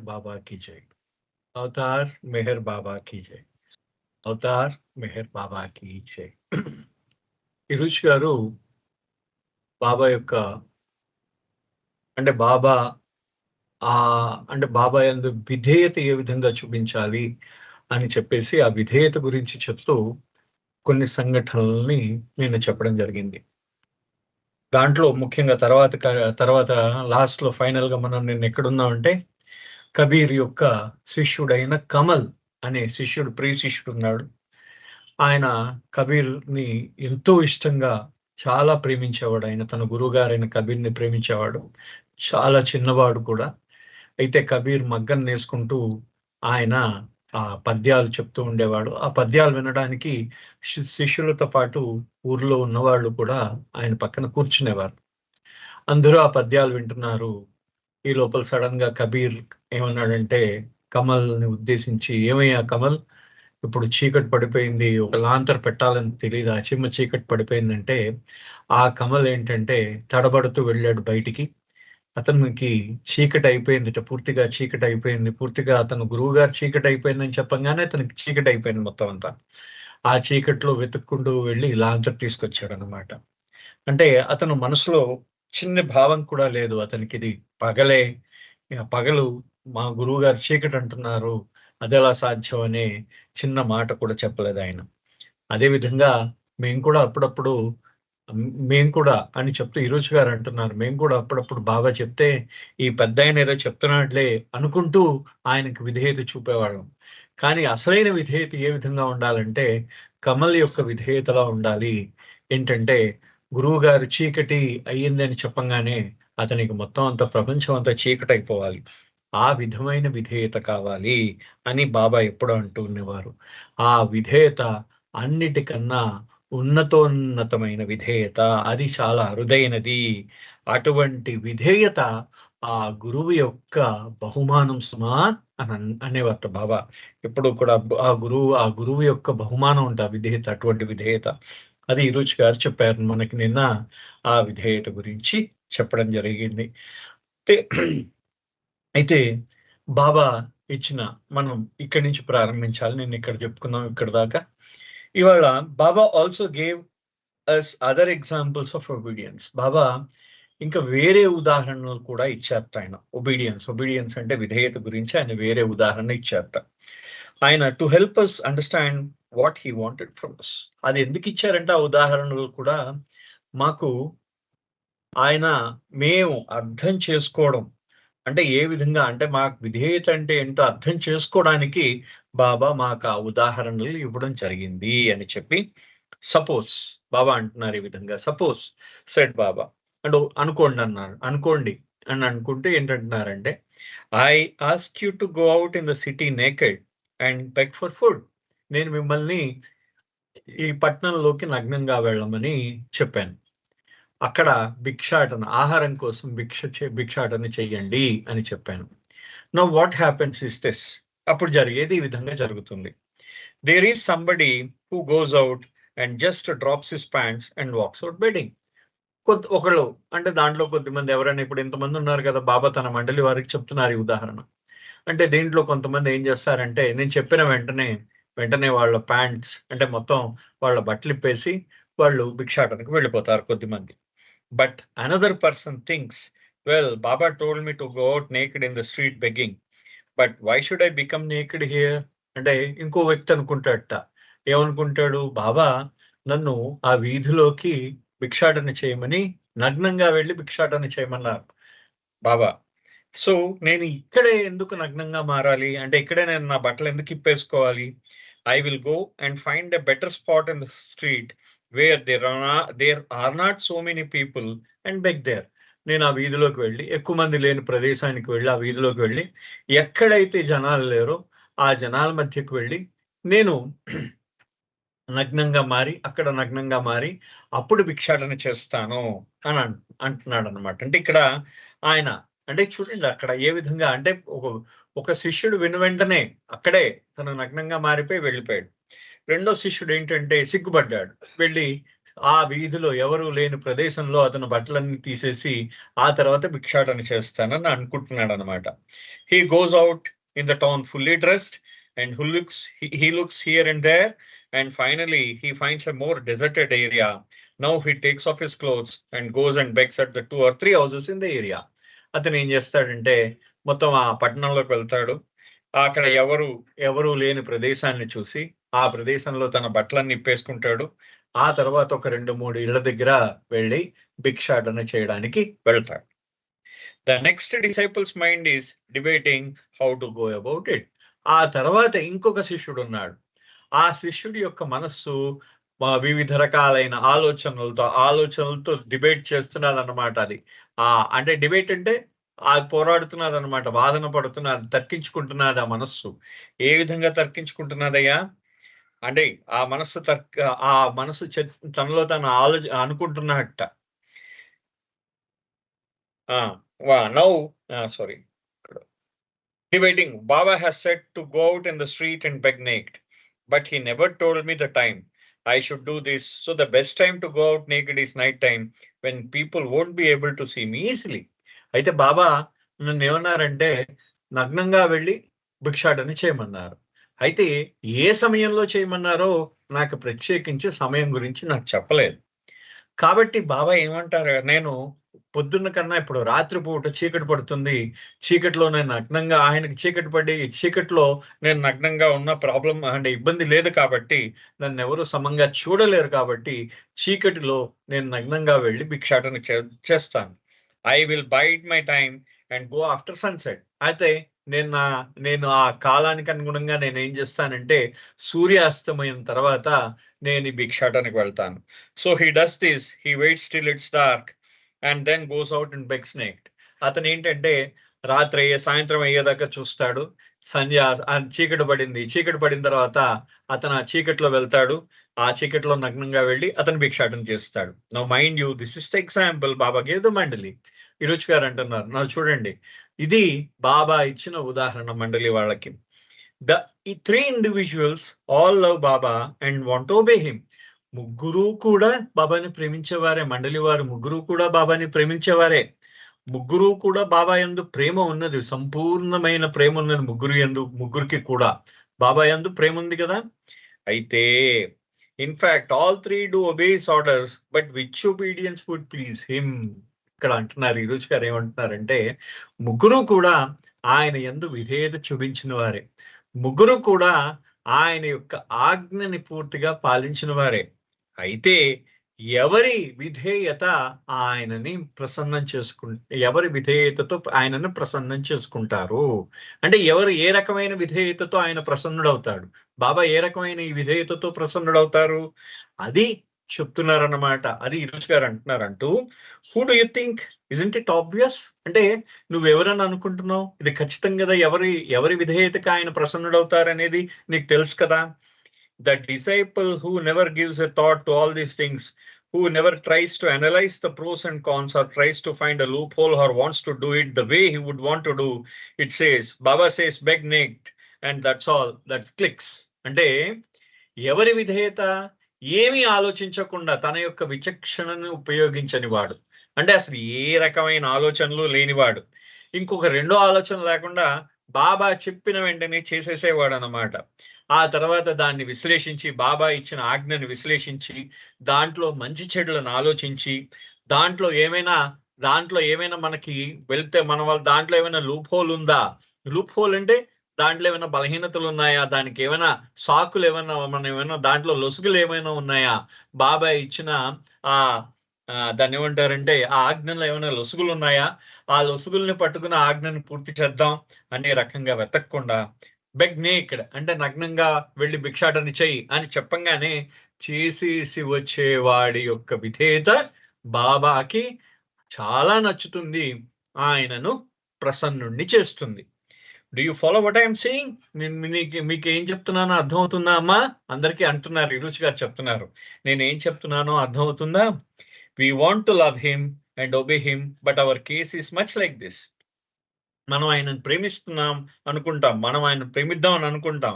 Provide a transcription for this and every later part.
बाबा की जय। अवतार मेहर बाबा की जय. అవతార్ మెహర్ బాబాకి జై. ఇరుష్ గారు బాబా యొక్క అంటే బాబా అంటే బాబా యందు విధేయత ఏ విధంగా చూపించాలి అని చెప్పేసి ఆ విధేయత గురించి చెప్తూ కొన్ని సంఘటనల్ని నేను చెప్పడం జరిగింది. దాంట్లో ముఖ్యంగా తర్వాత లాస్ట్‌లో ఫైనల్‌గా మనం నిన్న ఎక్కడున్నామంటే కబీర్ యొక్క శిష్యుడైన కమల్ అనే శిష్యుడు ప్రియ శిష్యుడున్నాడు. ఆయన కబీర్‌ని ఎంతో ఇష్టంగా చాలా ప్రేమించేవాడు. ఆయన తన గురువుగారైన కబీర్‌ని ప్రేమించేవాడు. చాలా చిన్నవాడు కూడా. అయితే కబీర్ మగ్గం నేసుకుంటూ ఆయన పద్యాలు చెప్తూ ఉండేవాడు. ఆ పద్యాలు వినడానికి శిష్యులతో పాటు ఊర్లో ఉన్నవాళ్ళు కూడా ఆయన పక్కన కూర్చునేవారు. అందరూ ఆ పద్యాలు వింటున్నారు. ఈ లోపల సడెన్‌గా కబీర్ ఏమన్నాడంటే కమల్‌ని ఉద్దేశించి, "ఏమయ్యా కమల్, ఇప్పుడు చీకటి పడిపోయింది. ఒక లాంతరు పెట్టాలని తెలీదా? చిమ్మ చీకటి పడిపోయిందంటే." ఆ కమల్ ఏంటంటే తడబడుతూ వెళ్ళాడు బయటికి. అతనికి చీకటయిపోయిందిట. పూర్తిగా చీకటయిపోయింది. పూర్తిగా అతను గురువుగారు చీకటయిపోయిందని చెప్పంగానే అతనికి చీకటయిపోయింది మొత్తం అంతా. ఆ చీకట్లో వెతుక్కుంటూ వెళ్లి లాంతరు తీసుకొచ్చాడనమాట. అంటే అతను మనసులో చిన్న భావం కూడా లేదు అతనికిది పగలే. పగలు మా గురువుగారు చీకటంటున్నారు. అదెలా సాధ్యం అనే చిన్న మాట కూడా చెప్పలేదాయన. అదే విధంగా మేము కూడా అప్పుడప్పుడు మేము కూడా అని చెప్తూ ఈరోజు గారు అంటున్నారు. మేము కూడా అప్పుడప్పుడు బాబా చెప్తే ఈ పెద్దాయన ఏదో చెప్తున్నాడులే అనుకుంటూ ఆయనకి విధేయత చూపేవాళ్ళం. కానీ అసలైన విధేయత ఏ విధంగా ఉండాలంటే కమల్ యొక్క విధేయతలా ఉండాలి. ఏంటంటే గురువుగారు చీకటి అయ్యిందని చెప్పంగానే అతనికి మొత్తం అంతా ప్రపంచం అంతా చీకటయిపోవాలి. ఆ విధమైన విధేయత కావాలి అని బాబా ఎప్పుడూ అంటూ ఉండేవారు. ఆ విధేయత అన్నిటికన్నా ఉన్నతోన్నతమైన విధేయత. అది చాలా అరుదైనది. అటువంటి విధేయత ఆ గురువు యొక్క బహుమానం సుమా అనేవారట బాబా. ఎప్పుడు కూడా ఆ గురువు యొక్క బహుమానం ఉంట విధేయత. అటువంటి విధేయత. అది ఈరోజు గారు చెప్పారు. మనకి నిన్న ఆ విధేయత గురించి చెప్పడం జరిగింది. అయితే బాబా ఇచ్చిన మనం ఇక్కడి నుంచి ప్రారంభించాలి. నేను ఇక్కడ చెప్పుకున్నాం ఇక్కడి దాకా. ఇవాళ Baba also gave us other examples of obedience. Baba ఇంకా వేరే ఉదాహరణలు కూడా ఇచ్చారట ఆయన. ఒబీడియన్స్ అంటే విధేయత గురించి ఆయన వేరే ఉదాహరణ ఇచ్చారట. ఆయన to help us understand what he wanted from us. అది ఎందుకు ఇచ్చారంటే ఆ ఉదాహరణలు కూడా మాకు ఆయన మేము అర్థం చేసుకోవడం అంటే ఏ విధంగా అంటే మాకు విధేయత అంటే ఏంటో అర్థం చేసుకోవడానికి బాబా మాకు ఆ ఉదాహరణలు ఇవ్వడం జరిగింది అని చెప్పి సపోజ్ బాబా అంటున్నారు ఈ విధంగా. సపోజ్ సెడ్ బాబా అండ్ అనుకోండి అని అనుకుంటే ఏంటంటున్నారంటే I ask you to go out in the city naked and beg for food. నేను మిమ్మల్ని ఈ పట్టణంలోకి నగ్నంగా వెళ్ళమని చెప్పాను. అక్కడ ఆహారం కోసం భిక్షాటన చెయ్యండి అని చెప్పాను. Now what happens is this. అప్పుడు జరిగేది ఈ విధంగా జరుగుతుంది. There is somebody who goes out and just drops his pants and walks out begging. ఒకళ్ళు అంటే దాంట్లో కొద్దిమంది ఎవరైనా ఇప్పుడు ఇంతమంది ఉన్నారు కదా, బాబా తన మండలి వారికి చెప్తున్నారు ఈ ఉదాహరణ. అంటే దీంట్లో కొంతమంది ఏం చేస్తారంటే నేను చెప్పిన వెంటనే వాళ్ళ ప్యాంట్స్ అంటే మొత్తం వాళ్ళ బట్టలిప్పేసి వాళ్ళు భిక్షాటనకు వెళ్ళిపోతారు కొద్దిమంది. But another person thinks, well, Baba told me to go out naked in the street begging. But why should I become naked here? అంటే ఇంకో వ్యక్తి అనుకుంటాడట. ఏమనుకుంటాడు? బాబా నన్ను ఆ వీధిలోకి భిక్షాటన చేయమని నగ్నంగా వెళ్ళి భిక్షాటన చేయమన్నారు బాబా. సో నేను ఇక్కడే ఎందుకు నగ్నంగా మారాలి? అంటే ఇక్కడే నేను నా బట్టలు ఎందుకు ఇప్పేసుకోవాలి? I will go and find a better spot in the street where there are not so many people and beg there. నేను ఆ వీధిలోకి వెళ్ళి ఎక్కువ మంది లేని ప్రదేశానికి వెళ్ళి ఆ వీధిలోకి వెళ్ళి ఎక్కడైతే జనాలు లేరో ఆ జనాల మధ్యకు వెళ్ళి నేను అక్కడ నగ్నంగా మారి అప్పుడు భిక్షాటన చేస్తాను అని అంటున్నాడు అనమాట. అంటే ఇక్కడ ఆయన అంటే చూడండి అక్కడ ఏ విధంగా అంటే ఒక శిష్యుడు వెంటనే అక్కడే తను నగ్నంగా మారిపోయి వెళ్ళిపోయాడు. రెండో శిష్యుడు ఏంటంటే సిగ్గుపడ్డాడు. వెళ్ళి ఆ వీధిలో ఎవరు లేని ప్రదేశంలో అతను బట్టలన్నీ తీసేసి ఆ తర్వాత భిక్షాటన చేస్తానని అనుకుంటున్నాడు అనమాట. He goes out in the town fully dressed and he looks here and there, and finally he finds a more deserted area. Now he takes off his clothes and goes and begs at the 2 or 3 houses in the area. అతను ఏం చేస్తాడంటే మొత్తం ఆ పట్టణంలోకి వెళ్తాడు. అక్కడ ఎవరు లేని ప్రదేశాన్ని చూసి ఆ ప్రదేశంలో తన బట్టలన్నీ ఇప్పేసుకుంటాడు. ఆ తర్వాత ఒక 2-3 ఇళ్ల దగ్గర వెళ్ళి భిక్షాటన చేయడానికి వెళ్తాడు. The next disciples mind is debating how to go about it. ఆ తర్వాత ఇంకొక శిష్యుడు ఉన్నాడు. ఆ శిష్యుడి యొక్క మనస్సు వివిధ రకాలైన ఆలోచనలతో డిబేట్ చేస్తున్నది అన్నమాట. అది అంటే డిబేట్ అంటే పోరాడుతున్నది అనమాట, వాదన పడుతున్నది, తర్కించుకుంటున్నది ఆ మనస్సు. ఏ విధంగా తర్కించుకుంటున్నదయ్యా అంటే ఆ మనస్సు తనలో తను అనుకుంటున్నట్ట. Now sorry debating. Baba has said to go out in the street and beg naked, but he never told me the time I should do this. So the best time to go out naked is night time, when people won't be able to see me easily. అయితే బాబా నన్ను ఏమన్నారంటే నగ్నంగా వెళ్ళి భిక్షాటన చేయమన్నారు. అయితే ఏ సమయంలో చేయమన్నారో నాకు ప్రత్యేకించి సమయం గురించి నాకు చెప్పలేదు. కాబట్టి బాబా ఏమంటారు, నేను పొద్దున్న కన్నా ఇప్పుడు రాత్రిపూట చీకటి పడుతుంది. చీకటిలో నేను నగ్నంగా, ఆయనకి చీకటి పడి చీకటిలో నేను నగ్నంగా ఉన్న ప్రాబ్లం అంటే ఇబ్బంది లేదు కాబట్టి, నన్ను ఎవరు సమంగా చూడలేరు కాబట్టి చీకటిలో నేను నగ్నంగా వెళ్ళి భిక్షాటన చేస్తాను. I will bide my time and go after sunset. అయితే నేను ఆ కాలానికి అనుగుణంగా నేను ఏం చేస్తానంటే సూర్యాస్తమయం తర్వాత నేను ఈ భిక్షాటనకు వెళ్తాను. So he does this, he waits till it's dark and then goes out and begs naked. అతను ఏంటంటే సాయంత్రం అయ్యేదాకా చూస్తాడు. చీకటి పడిన తర్వాత అతను ఆ చీకట్లో వెళ్తాడు. ఆ చీకట్లో నగ్నంగా వెళ్ళి అతను భిక్షాటన చేస్తాడు. Now mind you, this is the example Baba gave the మండలి. ఈరోజు గారు అంటున్నారు, నా చూడండి ఇది బాబా ఇచ్చిన ఉదాహరణ మండలి వాళ్ళకి. ఈ 3 individuals all love Baba and want to obey him. ముగ్గురు కూడా బాబాని ప్రేమించేవారే. మండలి వారు ముగ్గురు కూడా బాబాని ప్రేమించేవారే. ముగ్గురు కూడా బాబా యందు ప్రేమ ఉన్నది, సంపూర్ణమైన ప్రేమ ఉన్నది ముగ్గురికి కూడా బాబా యందు ప్రేమ ఉంది కదా. అయితే in fact all 3 do obey his orders, but which obedience would please him? ఇక్కడ అంటున్నారు ఈరోజు గారు ఏమంటున్నారంటే ముగ్గురు కూడా ఆయన యందు విధేయత చూపించిన వారే. ముగ్గురు కూడా ఆయన యొక్క ఆజ్ఞని పూర్తిగా పాలించిన వారే. అయితే ఎవరి విధేయత ఎవరి విధేయతతో ఆయనను ప్రసన్నం చేసుకుంటారు అంటే ఏ రకమైన విధేయతతో ఆయన ప్రసన్నుడవుతాడు, బాబా ఏ రకమైన ఈ విధేయతతో ప్రసన్నుడవుతారు అది చెప్తున్నారన్నమాట. అది ఈరోజు గారు అంటున్నారంటూ, who do you think, isn't it obvious? అంటే నువ్వెవరని అనుకుంటున్నావు? ఇది ఖచ్చితం కదా, ఎవరి విధేయతకి ఆయన ప్రసన్నుడవుతారనేది నీకు తెలుసు కదా. The disciple who never gives a thought to all these things, who never tries to analyze the pros and cons or tries to find a loophole or wants to do it the way he would want to do, it says, Baba says, beg naked, and that's all, that clicks. అంటే ఎవరి విధేయత ఏమీ ఆలోచించకుండా తన యొక్క విచక్షణను ఉపయోగించని వాడు, అంటే అసలు ఏ రకమైన ఆలోచనలు లేనివాడు, ఇంకొక రెండో ఆలోచన లేకుండా బాబా చెప్పిన వెంటనే చేసేసేవాడు అన్నమాట. ఆ తర్వాత దాన్ని విశ్లేషించి, బాబా ఇచ్చిన ఆజ్ఞను విశ్లేషించి, దాంట్లో మంచి చెడులను ఆలోచించి, దాంట్లో ఏమైనా మనకి వెళ్తే దాంట్లో ఏమైనా లూప్ హోల్ ఉందా, లూప్ హోల్ అంటే దాంట్లో ఏమైనా బలహీనతలు ఉన్నాయా, దానికి ఏమైనా సాకులు ఏమైనా దాంట్లో లొసుగులు ఏమైనా ఉన్నాయా, బాబా ఇచ్చిన దాన్ని ఏమంటారంటే ఆ ఆజ్ఞలో ఏమైనా లొసుగులు ఉన్నాయా, ఆ లొసుగుల్ని పట్టుకుని ఆజ్ఞను పూర్తి చేద్దాం అనే రకంగా వెతకకుండా, బెగ్ నేకెడ్ అంటే నగ్నంగా వెళ్ళి భిక్షాటన చెయ్యి అని చెప్పంగానే చేసేసి వచ్చేవాడి యొక్క విధేయత బాబాకి చాలా నచ్చుతుంది, ఆయనను ప్రసన్నుణ్ణి చేస్తుంది. Do you follow what I'm saying? మీకు ఏం చెప్తున్నానో అర్థమవుతుందా అమ్మా? అందరికీ అంటున్నారు, ఈరోజు గారు చెప్తున్నారు, నేనేం చెప్తున్నానో అర్థమవుతుందా? We want to love him and obey him, but our case is much like this. మనం ఆయనను ప్రేమిస్తున్నాం అనుకుంటాం, మనం ఆయన ప్రేమిద్దాం అని అనుకుంటాం,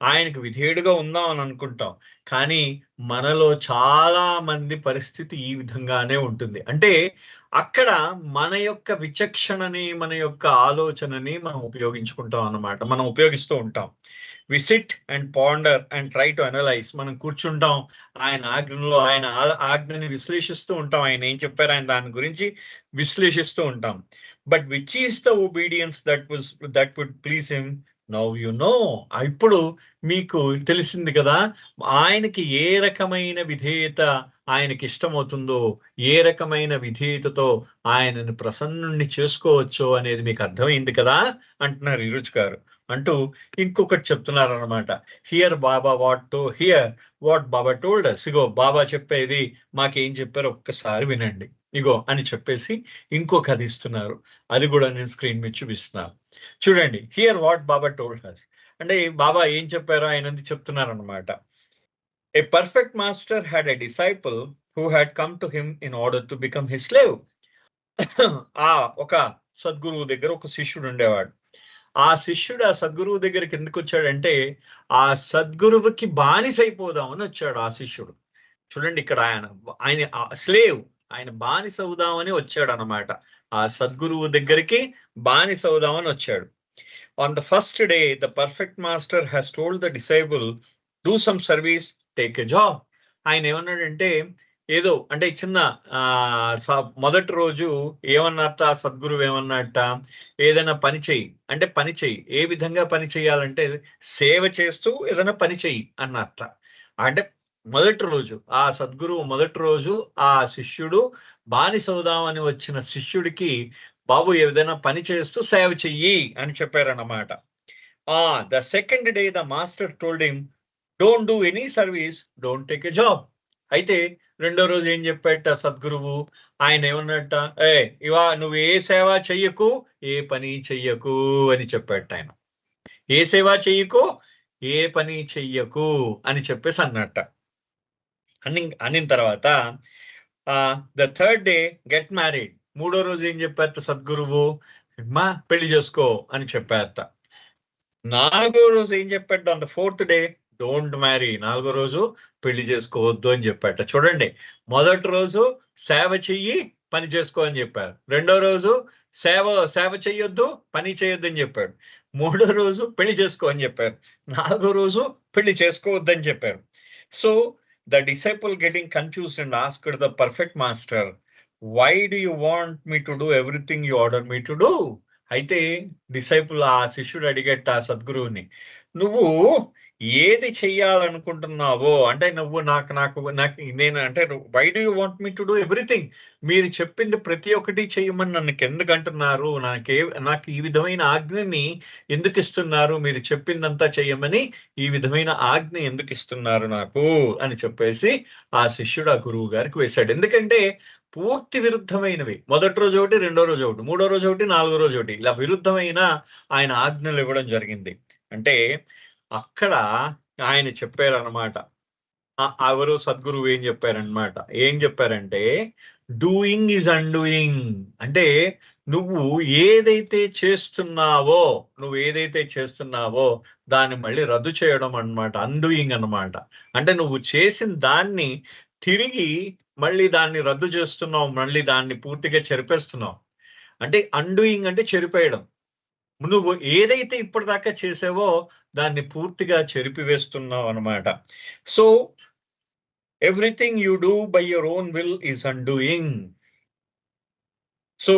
ఆయనకు విధేయుడిగా ఉందాం అని అనుకుంటాం. కానీ మనలో చాలా మంది పరిస్థితి ఈ విధంగానే ఉంటుంది. అంటే అక్కడ మన యొక్క విచక్షణని, మన యొక్క ఆలోచనని మనం ఉపయోగించుకుంటాం అన్నమాట. మనం ఉపయోగిస్తూ ఉంటాం. We sit and ponder and try to analyse. మనం కూర్చుంటాం, ఆయన ఆజ్ఞలో ఆయన ఆజ్ఞని విశ్లేషిస్తూ ఉంటాం. ఆయన ఏం చెప్పారు, ఆయన దాని గురించి విశ్లేషిస్తూ ఉంటాం. But which is the obedience that would please him? Now you know. ఇప్పుడు మీకు తెలిసింది కదా, ఆయనకి ఏ రకమైన విధేయత ఆయనకి ఇష్టమవుతుందో, ఏ రకమైన విధేయతతో ఆయనను ప్రసన్నుణ్ణి చేసుకోవచ్చో అనేది మీకు అర్థమైంది కదా అంటున్నారు ఈరుచ్ గారు. అంటూ ఇంకొకటి చెప్తున్నారు అనమాట. Here Baba what Baba told us. ఇగో బాబా చెప్పేది మాకేం చెప్పారో ఒక్కసారి వినండి ఇగో అని చెప్పేసి ఇంకో కథ ఇస్తున్నారు. అది కూడా నేను స్క్రీన్ మీద చూపిస్తున్నాను. చూడండి, here what Baba told has. అంటే బాబా ఏం చెప్పారో ఆయన చెప్తున్నారు అనమాట. A perfect master had a disciple who had come to him in order to become his slave. ఆ ఒక సద్గురువు దగ్గర ఒక శిష్యుడు ఉండేవాడు. ఆ శిష్యుడు ఆ సద్గురువు దగ్గరికి ఎందుకు వచ్చాడంటే, ఆ సద్గురువుకి బానిసైపోదామని వచ్చాడు ఆ శిష్యుడు. చూడండి, ఇక్కడ ఆయన స్లేవ్, ఆయన బానిస అవుదామని వచ్చాడు అనమాట. ఆ సద్గురువు దగ్గరికి బానిస అవుదామని వచ్చాడు. On the first day the perfect master has told the disable, do some service, take a job. ఆయన ఏమన్నాడంటే, ఏదో అంటే చిన్న మొదటి రోజు ఏమన్నట్ట, సద్గురువు ఏమన్నట్ట, ఏదైనా పని చెయ్యి అంటే పని చెయ్యి. ఏ విధంగా పని చేయాలంటే సేవ చేస్తూ ఏదైనా పని చెయ్యి అన్నట్ట. అంటే మొదటి రోజు ఆ సద్గురువు మొదటి రోజు ఆ శిష్యుడు బానిసవుదామని వచ్చిన శిష్యుడికి, బాబు ఏదైనా పని చేస్తూ సేవ చెయ్యి అని చెప్పారన్నమాట. The second day the master told him, don't do any service, don't take a job. అయితే రెండో రోజు ఏం చెప్పాట సద్గురువు, ఆయన ఏమన్నట్ట, నువ్వు ఏ సేవ చెయ్యకు, ఏ పని చెయ్యకు అని చెప్పాట ఆయన. ఏ సేవ చెయ్యకు, ఏ పని చెయ్యకు అని చెప్పేసి అన్నట్ట. అనిన తర్వాత the third day get married. మూడో రోజు ఏం చెప్పారట సద్గురువు, మా పెళ్లి చేసుకో అని చెప్పారట. నాలుగో రోజు ఏం చెప్పాడు, on the fourth day don't marry. నాలుగో రోజు పెళ్లి చేసుకోవద్దు అని చెప్పాట. చూడండి, మొదటి రోజు సేవ చెయ్యి, పని చేసుకో అని చెప్పారు. రెండో రోజు సేవ చెయ్యొద్దు, పని చేయొద్దు అని చెప్పాడు. మూడో రోజు పెళ్లి చేసుకో అని చెప్పారు. నాలుగో రోజు పెళ్లి చేసుకోవద్దు అని చెప్పారు. So the disciple getting confused and asked the perfect master, why do you want me to do everything you order me to do? అయితే డిసైపుల్ ఆ శిష్యుడు అడిగట్ట ఆ సద్గురువుని, నువ్వు ఏది చెయ్యాలనుకుంటున్నావో అంటే నువ్వు నాకు నాకు నాకు నేను అంటే why do you want me to do everything? మీరు చెప్పింది ప్రతి ఒక్కటి చెయ్యమని నన్ను ఎందుకు అంటున్నారు? నాకు ఈ విధమైన ఆజ్ఞని ఎందుకు ఇస్తున్నారు? మీరు చెప్పిందంతా చెయ్యమని ఈ విధమైన ఆజ్ఞ ఎందుకు ఇస్తున్నారు నాకు అని చెప్పేసి ఆ శిష్యుడు ఆ గురువు గారికి వేశాడు. ఎందుకంటే పూర్తి విరుద్ధమైనవి. మొదటి రోజు ఒకటి, రెండో రోజు ఒకటి, మూడో రోజు ఒకటి, నాలుగో రోజు ఒకటి, ఇలా విరుద్ధమైన ఆయన ఆజ్ఞలు ఇవ్వడం జరిగింది. అంటే అక్కడ ఆయన చెప్పారనమాట. ఎవరు సద్గురువు ఏం చెప్పారనమాట, ఏం చెప్పారంటే, డూయింగ్ ఈజ్ అన్డూయింగ్. అంటే నువ్వు ఏదైతే చేస్తున్నావో, దాన్ని మళ్ళీ రద్దు చేయడం అన్నమాట, అన్డూయింగ్ అన్నమాట. అంటే నువ్వు చేసిన దాన్ని తిరిగి మళ్ళీ దాన్ని రద్దు చేస్తున్నావు, మళ్ళీ దాన్ని పూర్తిగా చెరిపేస్తున్నావు. అంటే అన్డూయింగ్ అంటే చెరిపేయడం. నువ్వు ఏదైతే ఇప్పటిదాకా చేసావో దాన్ని పూర్తిగా చెరిపివేస్తున్నావు అన్నమాట. So everything you do by your own will is undoing. So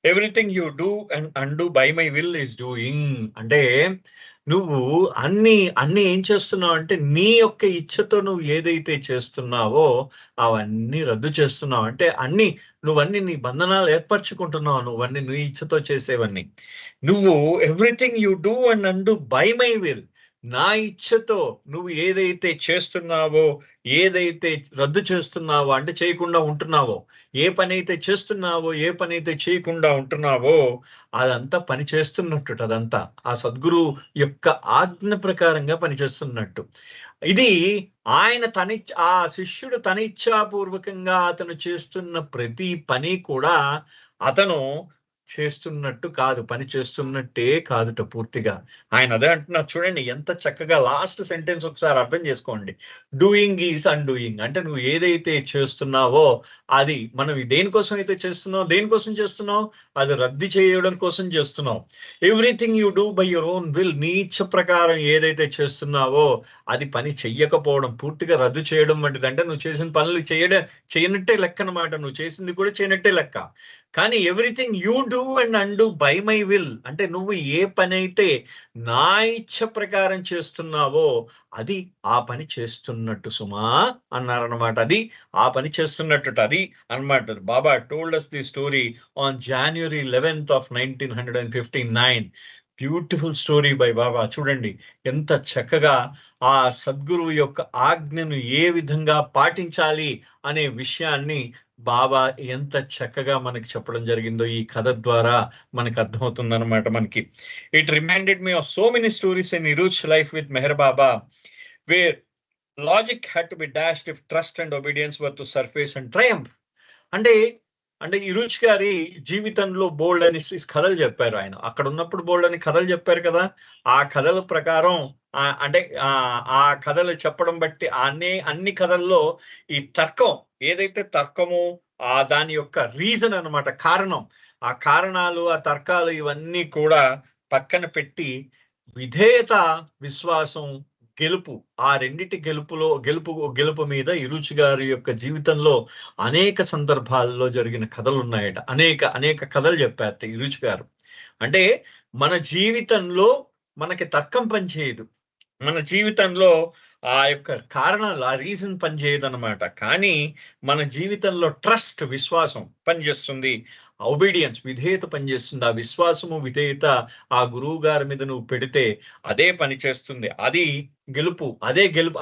everything you do and undo by my will is doing. అంటే నువ్వు అన్ని ఏం చేస్తున్నావు అంటే, నీ యొక్క ఇచ్ఛతో నువ్వు ఏదైతే చేస్తున్నావో అవన్నీ రద్దు చేస్తున్నావు. అంటే నువ్వన్నీ నీ బంధనాలు ఏర్పరచుకుంటున్నావు, నువ్వన్నీ నీ ఇచ్ఛతో చేసేవన్నీ. నువ్వు everything you do and undo by my will, నా ఇచ్ఛతో నువ్వు ఏదైతే చేస్తున్నావో, ఏదైతే రద్దు చేస్తున్నావో అంటే చేయకుండా ఉంటున్నావో, ఏ పని అయితే చేస్తున్నావో, ఏ పని అయితే చేయకుండా ఉంటున్నావో అదంతా పని చేస్తున్నట్టు. అదంతా ఆ సద్గురు యొక్క ఆజ్ఞ ప్రకారంగా పనిచేస్తున్నట్టు. ఇది ఆయన ఆ శిష్యుడు తన ఇచ్ఛాపూర్వకంగా అతను చేస్తున్న ప్రతి పని కూడా అతను చేస్తున్నట్టు కాదు, పని చేస్తున్నట్టే కాదుట పూర్తిగా. ఆయన అదే అంటున్నారు చూడండి, ఎంత చక్కగా లాస్ట్ సెంటెన్స్ ఒకసారి అర్థం చేసుకోండి. Doing is undoing. అంటే నువ్వు ఏదైతే చేస్తున్నావో అది, మనం దేనికోసం అయితే చేస్తున్నావు, దేనికోసం చేస్తున్నావు? అది రద్దు చేయడం కోసం చేస్తున్నావు. Everything you do by your own will. నీ ఇచ్చ ప్రకారం ఏదైతే చేస్తున్నావో అది పని చెయ్యకపోవడం, పూర్తిగా రద్దు చేయడం వంటిది. అంటే నువ్వు చేసిన పనులు చేయనట్టే లెక్క అనమాట. నువ్వు చేసింది కూడా చేయనట్టే లెక్క. కానీ everything you do and undo by my will. అంటే నువ్వు ఏ పనైతే నా ఇచ్చ ప్రకారం చేస్తున్నావో అది ఆ పని చేస్తున్నట్టు సుమా అన్నారనమాట. అది ఆ పని చేస్తున్నట్టు అది అన్నమాట. Baba told us the story on January 11th of 1959. Beautiful story by Baba. చూడండి ఎంత చక్కగా ఆ సద్గురువు యొక్క ఆజ్ఞను ఏ విధంగా పాటించాలి అనే విషయాన్ని బాబా ఎంత చక్కగా మనకి చెప్పడం జరిగిందో ఈ కథ ద్వారా మనకు అర్థమవుతుందన్నమాట. మనకి it reminded me of so many stories in నిరూచ్ life with Meher Baba, where logic had to be dashed if trust and obedience were to surface and triumph. అంటే అంటే ఇరుచ్ గారి జీవితంలో బోల్డ్ అని కథలు చెప్పారు ఆయన. అక్కడ ఉన్నప్పుడు బోల్డ్ అని కథలు చెప్పారు కదా. ఆ కథల ప్రకారం అంటే ఆ కథలు చెప్పడం బట్టి అన్ని కథల్లో ఈ తర్కం ఏదైతే తర్కము దాని యొక్క రీజన్ అన్నమాట, కారణం, ఆ కారణాలు ఆ తర్కాలు ఇవన్నీ కూడా పక్కన పెట్టి విధేయత, విశ్వాసం, గెలుపు, ఆ రెండిటి గెలుపు మీద ఇరుచి గారి యొక్క జీవితంలో అనేక సందర్భాల్లో జరిగిన కథలు ఉన్నాయట. అనేక కథలు చెప్పారట ఇరుచి గారు. అంటే మన జీవితంలో మనకి తర్కం పనిచేయదు, మన జీవితంలో ఆ యొక్క కారణాలు, ఆ రీజన్ పనిచేయదన్నమాట. కానీ మన జీవితంలో ట్రస్ట్, విశ్వాసం పనిచేస్తుంది. ఒబీడియన్స్, విధేయత పనిచేస్తుంది. ఆ విశ్వాసము, విధేయత ఆ గురువు గారి మీద నువ్వు పెడితే అదే పని చేస్తుంది. అది గెలుపు.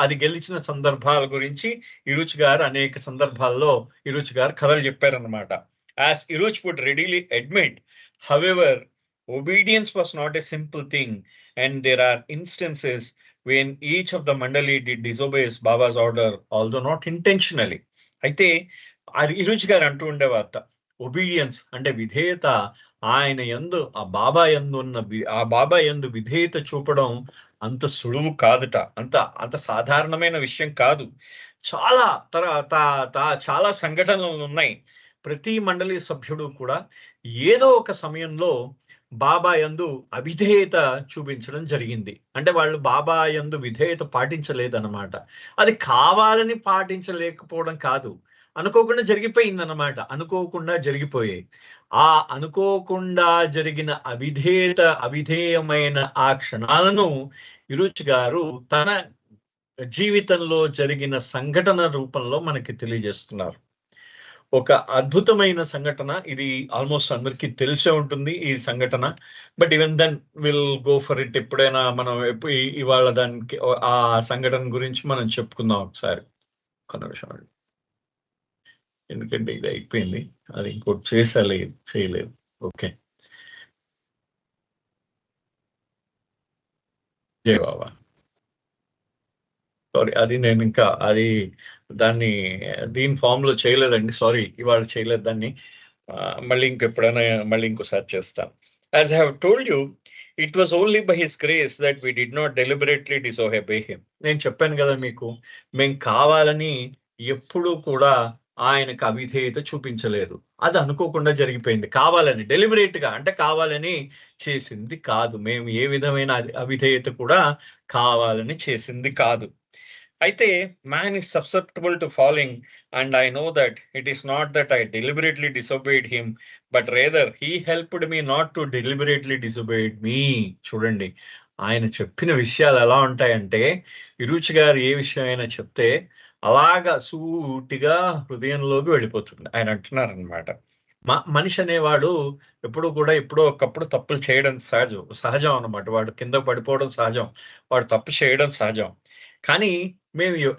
అది గెలిచిన సందర్భాల గురించి ఇరుచి గారు అనేక సందర్భాల్లో ఇరుచి గారు కథలు చెప్పారన్నమాట. As Eruch would readily admit, however, obedience was not a simple thing, and there are instances when each of the mandali did disobeys Baba's order, although not intentionally. అయితే ఇరుచి గారు అంటూ ఉండేవారట, ఒబీడియన్స్ అంటే విధేయత, ఆయన యందు ఆ బాబా యందు విధేయత చూపడం అంత సులువు కాదుట, అంత సాధారణమైన విషయం కాదు. చాలా చాలా సంఘటనలు ఉన్నాయి. ప్రతి మండలి సభ్యుడు కూడా ఏదో ఒక సమయంలో బాబా యందు అవిధేయత చూపించడం జరిగింది. అంటే వాళ్ళు బాబా యందు విధేయత పాటించలేదన్నమాట. అది కావాలని పాటించలేకపోవడం కాదు, అనుకోకుండా జరిగిపోయిందన్నమాట. అనుకోకుండా జరిగిపోయాయి. ఆ అనుకోకుండా జరిగిన అవిధేయమైన ఆ క్షణాలను ఇరుచ్ గారు తన జీవితంలో జరిగిన సంఘటన రూపంలో మనకి తెలియజేస్తున్నారు. ఒక అద్భుతమైన సంఘటన ఇది. ఆల్మోస్ట్ అందరికీ తెలిసే ఉంటుంది ఈ సంఘటన. But even then will go for it. ఎప్పుడైనా మనం ఇవాళ దానికి ఆ సంఘటన గురించి మనం చెప్పుకుందాం ఒకసారి. ఒక్క నిమిషం అండి, ఎందుకంటే ఇది అయిపోయింది, అది ఇంకోటి చేయలేదు. ఓకే, జై బాబా. సారీ, అది నేను ఇంకా దీని ఫామ్ లో చేయలేదండి. సారీ, ఇవాళ చేయలేదు దాన్ని. మళ్ళీ ఇంకోసారి చేస్తాను. As I have told you, it was only by his grace that we did not deliberately disobey him. నేను చెప్పాను కదా మీకు, మేము కావాలని ఎప్పుడూ కూడా ఆయనకు అవిధేయత చూపించలేదు. అది అనుకోకుండా జరిగిపోయింది. కావాలని, డెలిబరేట్ గా, అంటే కావాలని చేసింది కాదు. మేము ఏ విధమైన అవిధేయత కూడా కావాలని చేసింది కాదు. అయితే man is susceptible to falling, and I know that it is not that I deliberately disobeyed him, but rather he helped me not to deliberately disobey me. చూడండి, ఆయన చెప్పిన విషయాలు ఎలా ఉంటాయంటే, ఇరుచి గారు ఏ విషయం అయినా చెప్తే అలాగా సూటిగా హృదయంలోకి వెళ్ళిపోతుంది. ఆయన అంటున్నారనమాట, మనిషి అనేవాడు ఎప్పుడూ కూడా ఎప్పుడో ఒకప్పుడు తప్పులు చేయడం సహజం అన్నమాట. వాడు కింద పడిపోవడం సహజం, వాడు తప్పు చేయడం సహజం. కానీ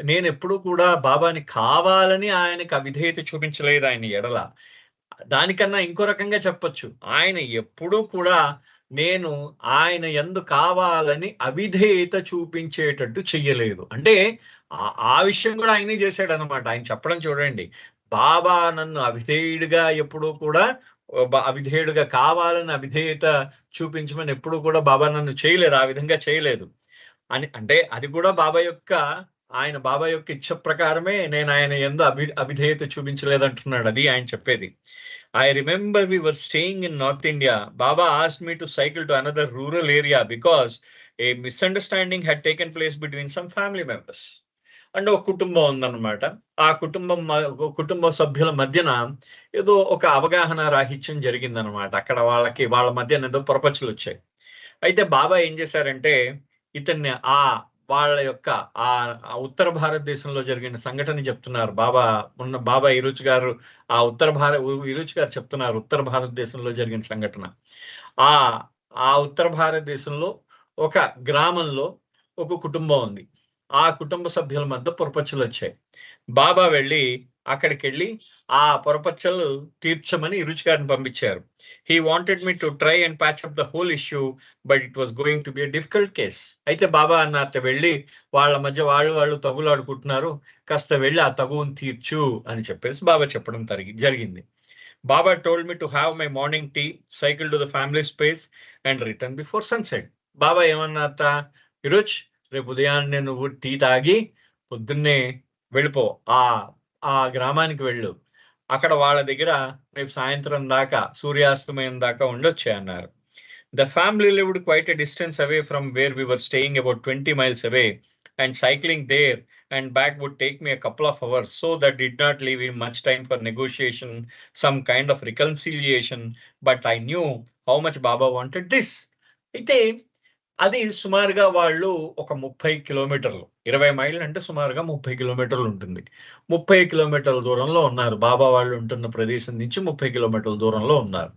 నేను ఎప్పుడూ కూడా బాబాని కావాలని ఆయనకు అవిధేయత చూపించలేదు ఆయన ఎడల. దానికన్నా ఇంకో రకంగా చెప్పొచ్చు, ఆయన ఎప్పుడూ కూడా నేను ఆయన యందు కావాలని అవిధేయత చూపించేటట్టు చెయ్యలేదు. అంటే ఆ విషయం కూడా ఆయనే చేశాడు అనమాట. ఆయన చెప్పడం చూడండి, బాబా నన్ను అవిధేయుడిగా ఎప్పుడూ కూడా అవిధేయుడుగా కావాలని అవిధేయత చూపించమని ఎప్పుడు కూడా బాబా నన్ను చేయలేదు, ఆ విధంగా చేయలేదు అని. అంటే అది కూడా బాబా యొక్క ఇచ్చ ప్రకారమే నేను ఆయన యందు అవిధేయత చూపించలేదంటున్నాడు. అది ఆయన చెప్పేది. I remember we were staying in North India. Baba asked me to cycle to another rural area because a misunderstanding had taken place between some family members. అంటే ఒక కుటుంబం ఉందన్నమాట. ఆ కుటుంబ సభ్యుల మధ్యన ఏదో ఒక అవగాహన రాహిత్యం జరిగిందనమాట. అక్కడ వాళ్ళ మధ్యన ఏదో పొరపచ్చులొచ్చాయి. అయితే బాబా ఏం చేశారంటే, ఇతన్ని వాళ్ళ యొక్క ఉత్తర భారతదేశంలో జరిగిన సంఘటన చెప్తున్నారు. బాబా ఈరోజు గారు ఈరోజు గారు చెప్తున్నారు ఉత్తర భారతదేశంలో జరిగిన సంఘటన. ఆ ఆ ఉత్తర భారతదేశంలో ఒక గ్రామంలో ఒక కుటుంబం ఉంది. ఆ కుటుంబ సభ్యుల మధ్య పొరపచ్చులొచ్చాయి. బాబా అక్కడికెళ్ళి ఆ పొరపచ్చలు తీర్చమని ఇరుచి గారిని పంపించారు. He wanted me to try and patch up the whole issue, but it was going to be a difficult case. అయితే బాబా అన్నట్టు వెళ్ళి వాళ్ళ మధ్య వాళ్ళు తగులాడుకుంటున్నారు, కాస్త వెళ్ళి ఆ తగువును తీర్చు అని చెప్పేసి బాబా చెప్పడం జరిగింది. Baba told me to have my morning tea, cycle to the family space and return before sunset. Baba ఏమన్నారట, ఈరోజు రేపు ఉదయాన్నే నువ్వు టీ తాగి పొద్దున్నే వెళ్ళిపో, ఆ గ్రామానికి వెళ్ళు, అక్కడ వాళ్ళ దగ్గర రేపు సాయంత్రం దాకా సూర్యాస్తమయం దాకా ఉండొచ్చే అన్నారు. The family lived quite a distance away from where we were staying about 20 miles away, and cycling there and back would take me a couple of hours, so that did not leave him much time for negotiation, some kind of reconciliation, but I knew how much Baba wanted this. అయితే అది సుమారుగా వాళ్ళు ఒక 30 కిలోమీటర్లు, 20 మైళ్ళు అంటే సుమారుగా 30 కిలోమీటర్లు ఉంటుంది. 30 కిలోమీటర్ల దూరంలో ఉన్నారు. బాబా వాళ్ళు ఉంటున్న ప్రదేశం నుంచి 30 కిలోమీటర్ల దూరంలో ఉన్నారు.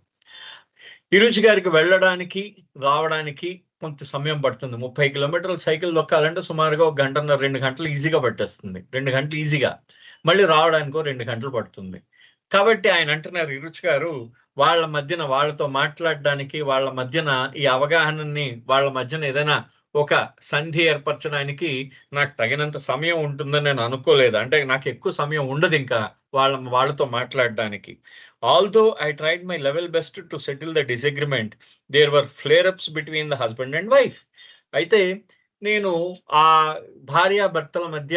ఇరుచి గారికి వెళ్ళడానికి, రావడానికి కొంత సమయం పడుతుంది. 30 కిలోమీటర్లు సైకిల్ దొక్కాలంటే సుమారుగా 1 గంటన్నర, 2 గంటలు ఈజీగా పట్టేస్తుంది. 2 గంటలు ఈజీగా. మళ్ళీ రావడానికో 2 గంటలు పడుతుంది. కాబట్టి ఆయన అంటున్నారు, ఇరుచి గారు వాళ్ళ మధ్యన వాళ్ళతో మాట్లాడడానికి, వాళ్ళ మధ్యన ఈ అవగాహనని, వాళ్ళ మధ్యన ఏదైనా ఒక సంధి ఏర్పరచడానికి నాకు తగినంత సమయం ఉంటుందని నేను అనుకోలేదు. అంటే నాకు ఎక్కువ సమయం ఉండదు ఇంకా వాళ్ళతో మాట్లాడడానికి. Although I tried my level best to settle the disagreement, there were flare-ups between the husband and wife. అయితే నేను ఆ భార్యాభర్తల మధ్య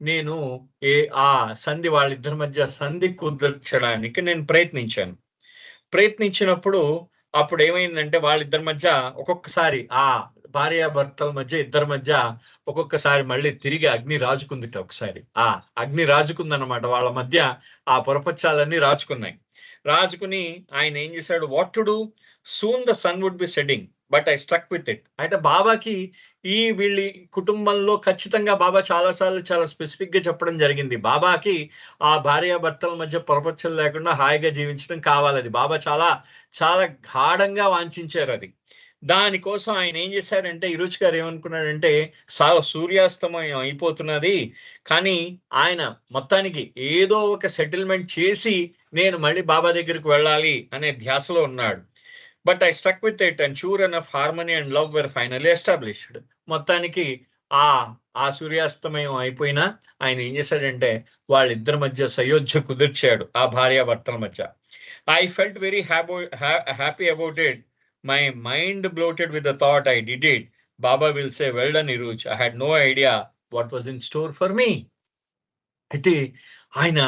నేను వాళ్ళిద్దరి మధ్య సంధి కుదర్చడానికి నేను ప్రయత్నించినప్పుడు అప్పుడు ఏమైందంటే, వాళ్ళిద్దరి మధ్య ఒక్కొక్కసారి భార్యాభర్తల మధ్య ఇద్దరి మధ్య ఒక్కొక్కసారి మళ్ళీ తిరిగి అగ్ని రాజుకుందిట. ఒకసారి అగ్ని రాజుకుందన్నమాట. వాళ్ళ మధ్య ఆ పొరపచ్చాలన్నీ రాజుకుని ఆయన ఏం చేశాడు, what to do, soon the sun would be setting but I struck with it. అంటే బాబాకి వీళ్ళ కుటుంబంలో ఖచ్చితంగా బాబా చాలాసార్లు చాలా స్పెసిఫిక్ గా చెప్పడం జరిగింది. బాబాకి ఆ భార్యాభర్తల మధ్య పొరపచ్చలు లేకుండా హాయిగా జీవించడం కావాలి. అది బాబా చాలా చాలా గాఢంగా వాంఛించారు అది. దానికోసం ఆయన ఏం చేశారంటే, ఇరుచి గారు ఏమనుకున్నాడంటే, సూర్యాస్తమయం అయిపోతున్నది, కానీ ఆయన మొత్తానికి ఏదో ఒక సెటిల్మెంట్ చేసి నేను మళ్ళీ బాబా దగ్గరికి వెళ్ళాలి అనే ధ్యాసలో ఉన్నాడు. But I struck with it and sure enough harmony and love were finally established. మొత్తానికి ఆ సూర్యాస్తమయం అయిపోయినా ఆయన ఏం చేశాడంటే, వాళ్ళిద్దరి మధ్య సయోధ్య కుదిర్చాడు, ఆ భార్యాభర్తల మధ్య. I felt very happy about it. My mind bloated with the thought I did it. Baba will say, well done, Iruj. I had no idea what was in store for me. అయితే ఆయన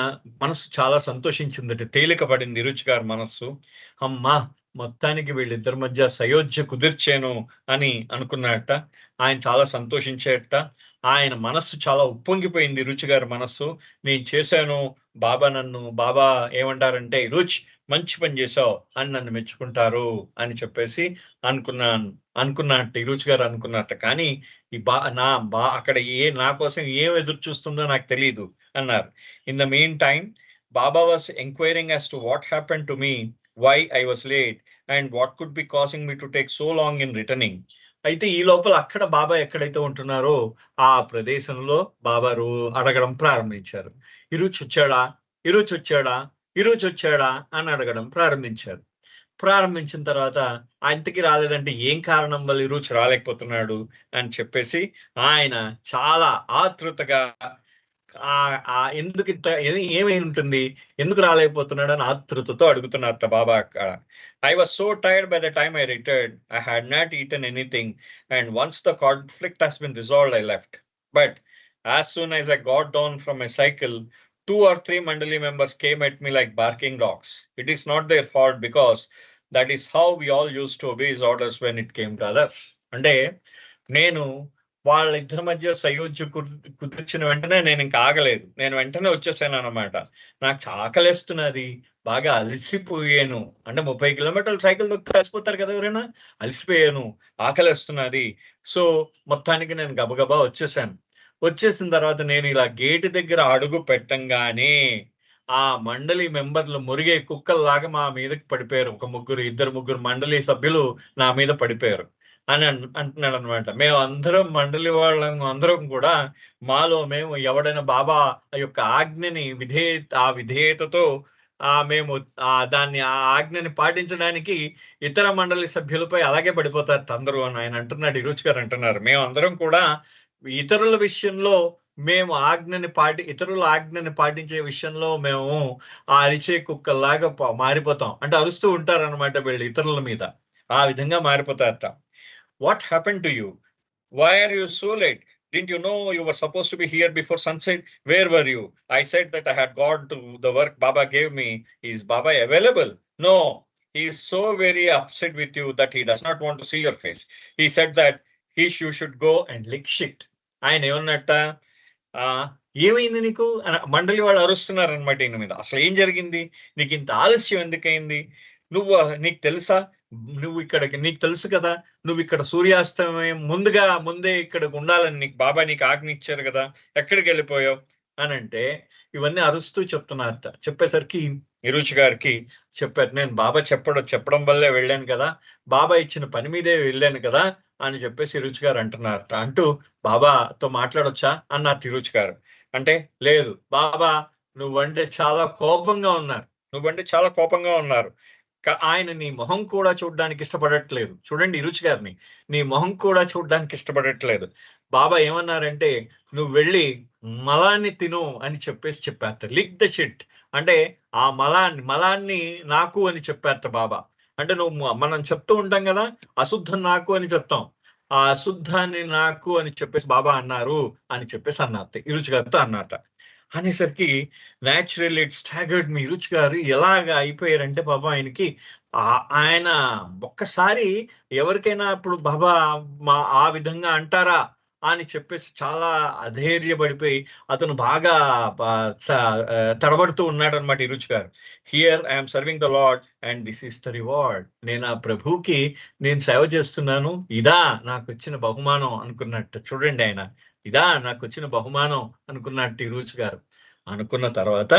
మనసు చాలా సంతోషించిందట, తేలిక పడింది ఇరుచి గారి మనస్సు. అమ్మా, మొత్తానికి వీళ్ళిద్దరి మధ్య సయోధ్య కుదిర్చాను అని అనుకున్నట్ట. ఆయన చాలా సంతోషించేట. ఆయన మనస్సు చాలా ఉప్పొంగిపోయింది, ఇరుచి గారి మనస్సు. నేను చేశాను, బాబా ఏమంటారంటే, ఇరుచి మంచి పని చేసావు అని నన్ను మెచ్చుకుంటారు అని చెప్పేసి అనుకున్నట్ట ఇరుచి గారు అనుకున్నట్ట. కానీ అక్కడ నా కోసం ఏం ఎదురు చూస్తుందో నాకు తెలియదు అన్నారు. In the main time Baba was enquiring as to what happen to me, why I was late and what could be causing me to take so long in returning. అయితే ఈ లోపల అక్కడ బాబా ఎక్కడైతే ఉంటున్నారో ఆ ప్రదేశంలో బాబా అడగడం ప్రారంభించారు, ఇరుచి వచ్చాడా అని అడగడం ప్రారంభించిన తర్వాత ఇంతకీ రాలేదంటే ఏం కారణం వల్ల ఇరుచి రాలేకపోతున్నాడు అని చెప్పేసి ఆయన చాలా ఆతృతగా ఎందుకు ఇంత ఏమై ఉంటుంది, ఎందుకు రాలేకపోతున్నాడు అని ఆతృతతో అడుగుతున్నారట బాబా అక్కడ. I was so tired by the time I return. I had not eaten anything and once the conflict has been resolved I left. But as soon as I got down from my cycle 2 or 3 Mandali members came at me like barking dogs. It is not their fault because that is how we all used to obey his orders when it came to others. అంటే నేను వాళ్ళిద్దరి మధ్య సయోధ్య కుదిర్చిన వెంటనే నేను ఇంకా ఆగలేదు. నేను వెంటనే వచ్చేసాను అనమాట. నాకు ఆకలేస్తున్నది, బాగా అలసిపోయాను. అంటే 30 కిలోమీటర్లు సైకిల్ దొక్కి కలిసిపోతారు కదా ఎవరైనా. అలసిపోయాను, ఆకలేస్తున్నది. సో మొత్తానికి నేను గబగబా వచ్చేసాను. వచ్చేసిన తర్వాత నేను ఇలా గేటు దగ్గర అడుగు పెట్టంగానే ఆ మండలి మెంబర్లు మురిగే కుక్కల్లాగా మా మీదకి పడిపోయారు. ఒక ఇద్దరు ముగ్గురు మండలి సభ్యులు నా మీద పడిపోయారు అని అంటున్నాడు అనమాట. మేము అందరం మండలి వాళ్ళం అందరం కూడా మాలో మేము ఎవడైనా బాబా యొక్క ఆజ్ఞని విధేయతతో మేము దాన్ని ఆ ఆజ్ఞని పాటించడానికి ఇతర మండలి సభ్యులపై అలాగే పడిపోతారు అందరూ అని ఆయన అంటున్నాడు. ఇరుచి గారు అంటున్నారు, మేము అందరం కూడా ఇతరుల విషయంలో మేము ఇతరుల ఆజ్ఞని పాటించే విషయంలో మేము ఆ అరిచే కుక్కల్లాగా మారిపోతాం. అంటే అరుస్తూ ఉంటారనమాట వీళ్ళు ఇతరుల మీద. ఆ విధంగా మారిపోతారట. What happened to you? Why are you so late? Didn't you know you were supposed to be here before sunset? Where were you? I said that I had gone to the work Baba gave me. Is Baba available? No. He is so very upset with you that he does not want to see your face. He said that you should go and lick shit. ఆయన ఏమన్నట్ట, ఏమైంది నీకు మండలి వాళ్ళు అరుస్తున్నారు అనమాట ఈయన మీద. అసలు ఏం జరిగింది, నీకు ఇంత ఆలస్యం ఎందుకైంది, నీకు తెలుసా, నీకు తెలుసు కదా, నువ్వు ఇక్కడ సూర్యాస్తమయం ముందే ఇక్కడ ఉండాలని బాబా నీకు ఆజ్ఞ ఇచ్చారు కదా, ఎక్కడికి వెళ్ళిపోయావు అని అంటే ఇవన్నీ అరుస్తూ చెప్తున్నారట. చెప్పేసరికి ఇరుచి గారికి చెప్పారు, నేను బాబా చెప్పడం వల్లే వెళ్ళాను కదా, బాబా ఇచ్చిన పని మీదే వెళ్ళాను కదా అని చెప్పేసి ఇరుచి గారు అంటున్నారట. అంటూ బాబాతో మాట్లాడొచ్చా అన్నారు ఇరుచి గారు. అంటే లేదు బాబా నువ్వంటే చాలా కోపంగా ఉన్నారు, ఆయన నీ మొహం కూడా చూడడానికి ఇష్టపడట్లేదు. చూడండి ఇరుచి గారిని, నీ మొహం కూడా చూడడానికి ఇష్టపడట్లేదు. బాబా ఏమన్నారంటే నువ్వు వెళ్ళి మలాన్ని తిను అని చెప్పారట. లిక్ ద షిట్ అంటే ఆ మలాన్ని నాకు అని చెప్పారట బాబా. అంటే మనం చెప్తూ ఉంటాం కదా, అశుద్ధం నాకు అని చెప్తాం, ఆ అశుద్ధాన్ని నాకు అని చెప్పేసి బాబా అన్నారు అని చెప్పేసి అన్నారట ఇరుచి గారితో అన్నారట. అనేసరికి న్యాచురల్ ఇట్ స్టాగర్డ్ మీ ఇరుచి గారు ఎలాగా అయిపోయారంటే బాబా ఆయనకి ఆయన ఒక్కసారి ఎవరికైనా ఇప్పుడు బాబా ఆ విధంగా అంటారా అని చెప్పేసి చాలా అధైర్యపడిపోయి అతను బాగా తడబడుతూ ఉన్నాడు అనమాట ఇరుచి గారు. Here I'm serving the lord and this is the reward. నేను ఆ ప్రభువుకి నేను సేవ చేస్తున్నాను, ఇదా నాకు వచ్చిన బహుమానం అనుకున్నట్టు. చూడండి ఆయన ఇదా నాకు వచ్చిన బహుమానం అనుకున్నట్టు ఇరుచి గారు అనుకున్న తర్వాత,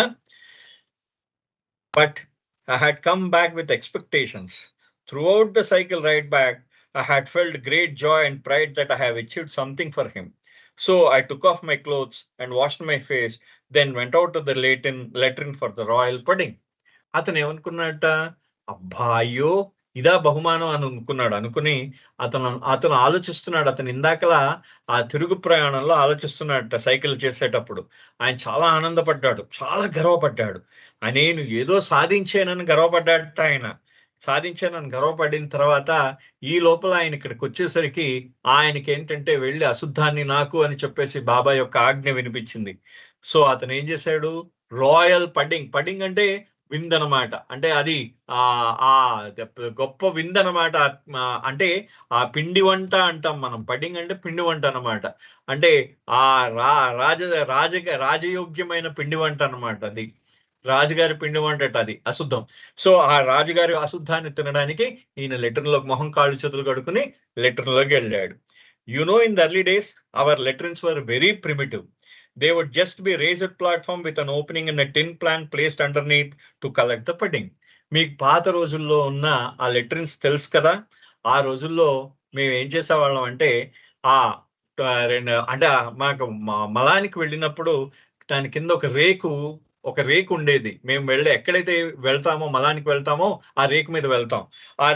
but I had come back with expectations. Throughout the cycle ride back, I had felt great joy and pride that I have achieved something for him. So I took off my clothes and washed my face, then went out to the latrine for the royal pudding. అతను ఏమనుకున్నట్ట, అబ్బా అయ్యో ఇదా బహుమానం అని అనుకుని అతను ఆలోచిస్తున్నాడు. అతను ఇందాకలా ఆ తిరుగు ప్రయాణంలో ఆలోచిస్తున్నాడట సైకిల్ చేసేటప్పుడు. ఆయన చాలా ఆనందపడ్డాడు, చాలా గర్వపడ్డాడు. నేను ఏదో సాధించానని గర్వపడ్డాడట. సాధించానని గర్వపడిన తర్వాత ఈ లోపల ఆయన ఇక్కడికి వచ్చేసరికి ఆయనకి ఏంటంటే వెళ్ళి అశుద్ధాన్ని నాకు అని చెప్పేసి బాబా యొక్క ఆజ్ఞ వినిపించింది. సో అతను ఏం చేశాడు, రాయల్ పడ్డింగ్ అంటే విందనమాట. అంటే అది ఆ గొప్ప విందనమాట. అంటే ఆ పిండి వంట అంటాం మనం, పడ్డింగ్ అంటే పిండి వంట అనమాట. అంటే ఆ రాజయోగ్యమైన పిండి వంట అనమాట. అది రాజుగారి పిండి వంట, అది అశుద్ధం. సో ఆ రాజుగారి అశుద్ధాన్ని తినడానికి ఈయన లెటర్లోకి మొహం కాళ్ళు చేతులు కడుక్కుని లెటర్లోకి వెళ్ళాడు. In the early days our letters were very primitive. They would just be raised platform with an opening in a tin plant placed underneath to collect the pudding. మీకు పాత రోజుల్లో ఉన్న ఆ లెటరిన్స్ తెలుసు కదా, ఆ రోజుల్లో మేము ఏం చేసేవాళ్ళం అంటే అంటే మాకు మలానికి వెళ్ళినప్పుడు దాని కింద ఒక రేకు ఉండేది. మేము ఎక్కడైతే మలానికి వెళ్తామో ఆ రేకు మీద వెళ్తాం. ఆ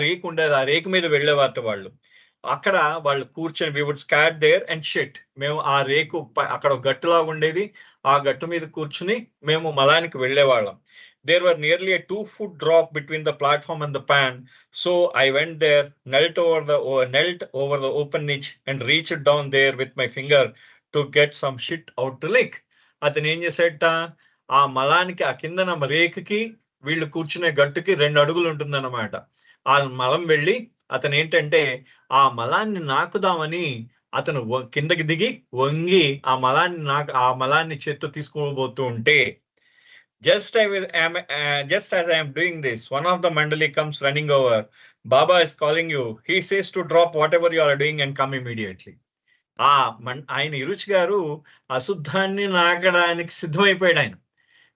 రేకు ఉండేది, ఆ రేకు మీద వెళ్ళేవారు వాళ్ళు. అక్కడ వాళ్ళు కూర్చొని we would squat there and shit. మేము ఆ రేకు అక్కడ ఒక గట్టులాగా ఉండేది. ఆ గట్టు మీద కూర్చుని మేము మలానికి వెళ్ళేవాళ్ళం. There were nearly a 2-foot drop between the platform and the pan. So I went there, knelt over the open niche and reached down there with my finger to get some shit out to lick. అతను ఏం చేశాడట, ఆ మలానికి ఆ కిందన రేకుకి వీళ్ళు కూర్చునే గట్టుకి 2 అడుగులు ఉంటుందన్నమాట. ఆ మలం వెళ్ళి అతను ఏంటంటే ఆ మలాన్ని నాకుదామని అతను కిందకి దిగి వంగి ఆ మలాన్ని చేత్తో తీసుకోబోతూ ఉంటే just as I am doing this, one of the mandali comes running over. Baba is calling you. He says to drop whatever you are doing and come immediately. ఆయన ఇరుచి గారు అశుద్ధాన్ని నాకడానికి సిద్ధమైపోయాడు. ఆయన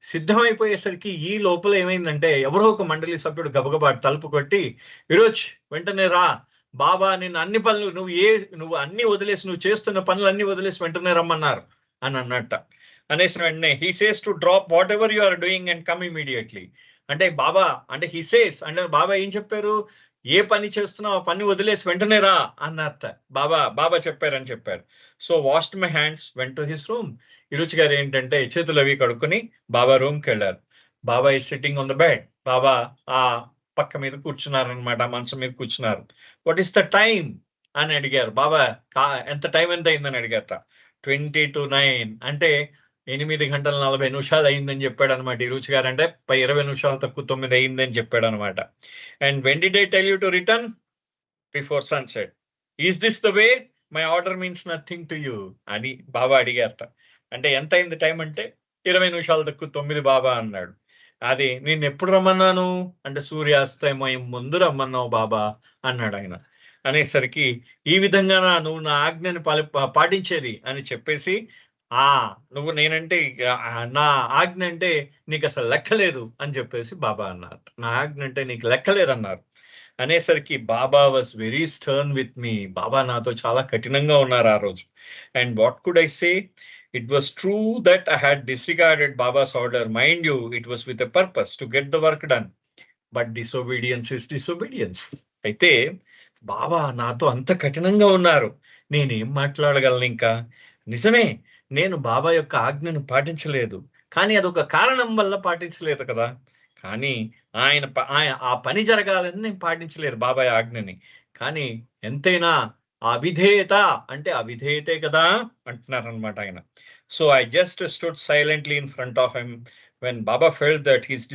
సిద్ధమైపోయేసరికి ఈ లోపల ఏమైందంటే ఎవరో ఒక మండలి సభ్యుడు గబగబా తలుపు కొట్టి, విరోచ్ వెంటనే రా, బాబా నిన్ను అన్ని పనులు నువ్వు అన్ని వదిలేసి, నువ్వు చేస్తున్న పనులన్నీ వదిలేసి వెంటనే రమ్మన్నారు అని అన్నట్ట. అనేసిన వెంటనే he says to drop whatever you are doing and come immediately. అంటే బాబా అంటే హీ సేస్ అంటే బాబా ఏం చెప్పారు, ఏ పని చేస్తున్నావు ఆ పని వదిలేసి వెంటనే రా అన్నట్ట. బాబా చెప్పారని చెప్పారు. So washed my hands, went to his room. ఇరుచి గారు ఏంటంటే చేతులు అవి కడుక్కుని బాబా రూమ్కి వెళ్ళారు. బాబా ఈ సిట్టింగ్ ఆన్ ద బెడ్. బాబా ఆ పక్క మీద కూర్చున్నారనమాట, మంచం మీద కూర్చున్నారు. వాట్ ఈస్ ద టైం అని అడిగారు. బాబా ఎంత టైం ఎంత అయిందని అడిగారట. 20 to 9 అంటే 8 గంటల 40 నిమిషాలు అయిందని చెప్పాడు అనమాట ఇరుచి గారు. అంటే 20 నిమిషాలు తక్కువ 9 అయిందని చెప్పాడు అనమాట. And when did I tell you to return? Before sunset. Is this the way? My order means nothing to you అని బాబా అడిగారట. అంటే ఎంత అయింది టైం అంటే 20 నిమిషాలు తక్కువ 9 బాబా అన్నాడు. అది నేను ఎప్పుడు రమ్మన్నాను అంటే సూర్యాస్తమయం ముందు రమ్మన్నావు బాబా అన్నాడు ఆయన. అనేసరికి ఈ విధంగా నువ్వు నా ఆజ్ఞని పాటించేది అని చెప్పేసి, నువ్వు నేనంటే నా ఆజ్ఞ అంటే నీకు అసలు లెక్కలేదు అని చెప్పేసి బాబా అన్నారు. నా ఆజ్ఞ అంటే నీకు లెక్కలేదన్నారు. అనేసరికి బాబా was very stern with me. బాబా నాతో చాలా కఠినంగా ఉన్నారు ఆ రోజు. And what could I say? It was true that I had disregarded Baba's order. Mind you, it was with a purpose to get the work done. But disobedience is disobedience. అయితే బాబా నాతో అంత కఠినంగా ఉన్నారు, నేనేం మాట్లాడగలను ఇంకా? నిజమే, నేను బాబా యొక్క ఆజ్ఞను పాటించలేదు, కానీ అదొక కారణం వల్ల పాటించలేదు కదా. కానీ ఆయన ఆ పని జరగాలని నేను పాటించలేదు బాబా ఆజ్ఞని. కానీ ఎంతైనా అవిధేయత అంటే అవిధేయతే కదా అంటున్నారనమాట ఆయన. So I just stood silently in front of him when Baba felt that his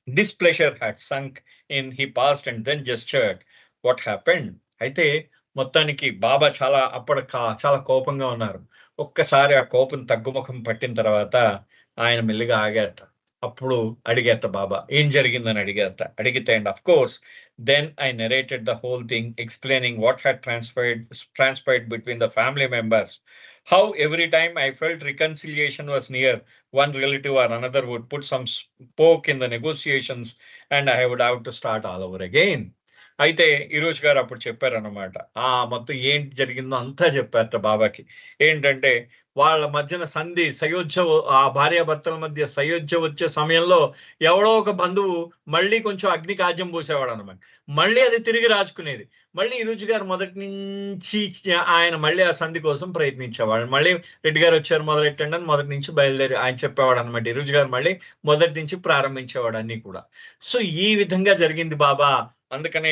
displeasure had sunk in. He paused and then gestured. What happened? అయితే మొత్తానికి బాబా చాలా కోపంగా ఉన్నారు. ఒక్కసారి ఆ కోపం తగ్గుముఖం పట్టిన తర్వాత ఆయన మెల్లిగా ఆగారట. అప్పుడు అడిగారట బాబా ఏం జరిగిందని అడిగితే and of course then I narrated the whole thing, explaining what had transpired between the family members. How every time I felt reconciliation was near, one relative or another would put some spoke in the negotiations and I would have to start all over again. అయితే ఈరోజు గారు అప్పుడు చెప్పారన్నమాట. మొత్తం ఏంటి జరిగిందో అంతా చెప్పారట బాబాకి. ఏంటంటే వాళ్ళ మధ్యన సయోధ్య, ఆ భార్యాభర్తల మధ్య సయోధ్య వచ్చే సమయంలో ఎవడో ఒక బంధువు మళ్ళీ కొంచెం అగ్ని కాజ్యం పోసేవాడు అనమాట. మళ్ళీ అది తిరిగి రాచుకునేది. మళ్ళీ ఈరోజు గారు మొదటి నుంచి ఆయన మళ్ళీ ఆ సంధి కోసం ప్రయత్నించేవాడు. మళ్ళీ రెడ్డి గారు వచ్చారు మొదలెట్టండి అని మొదటి నుంచి బయలుదేరి ఆయన చెప్పేవాడు అనమాట. ఈరోజు గారు మళ్ళీ మొదటి నుంచి ప్రారంభించేవాడు అన్ని కూడా. సో ఈ విధంగా జరిగింది బాబా. అందుకనే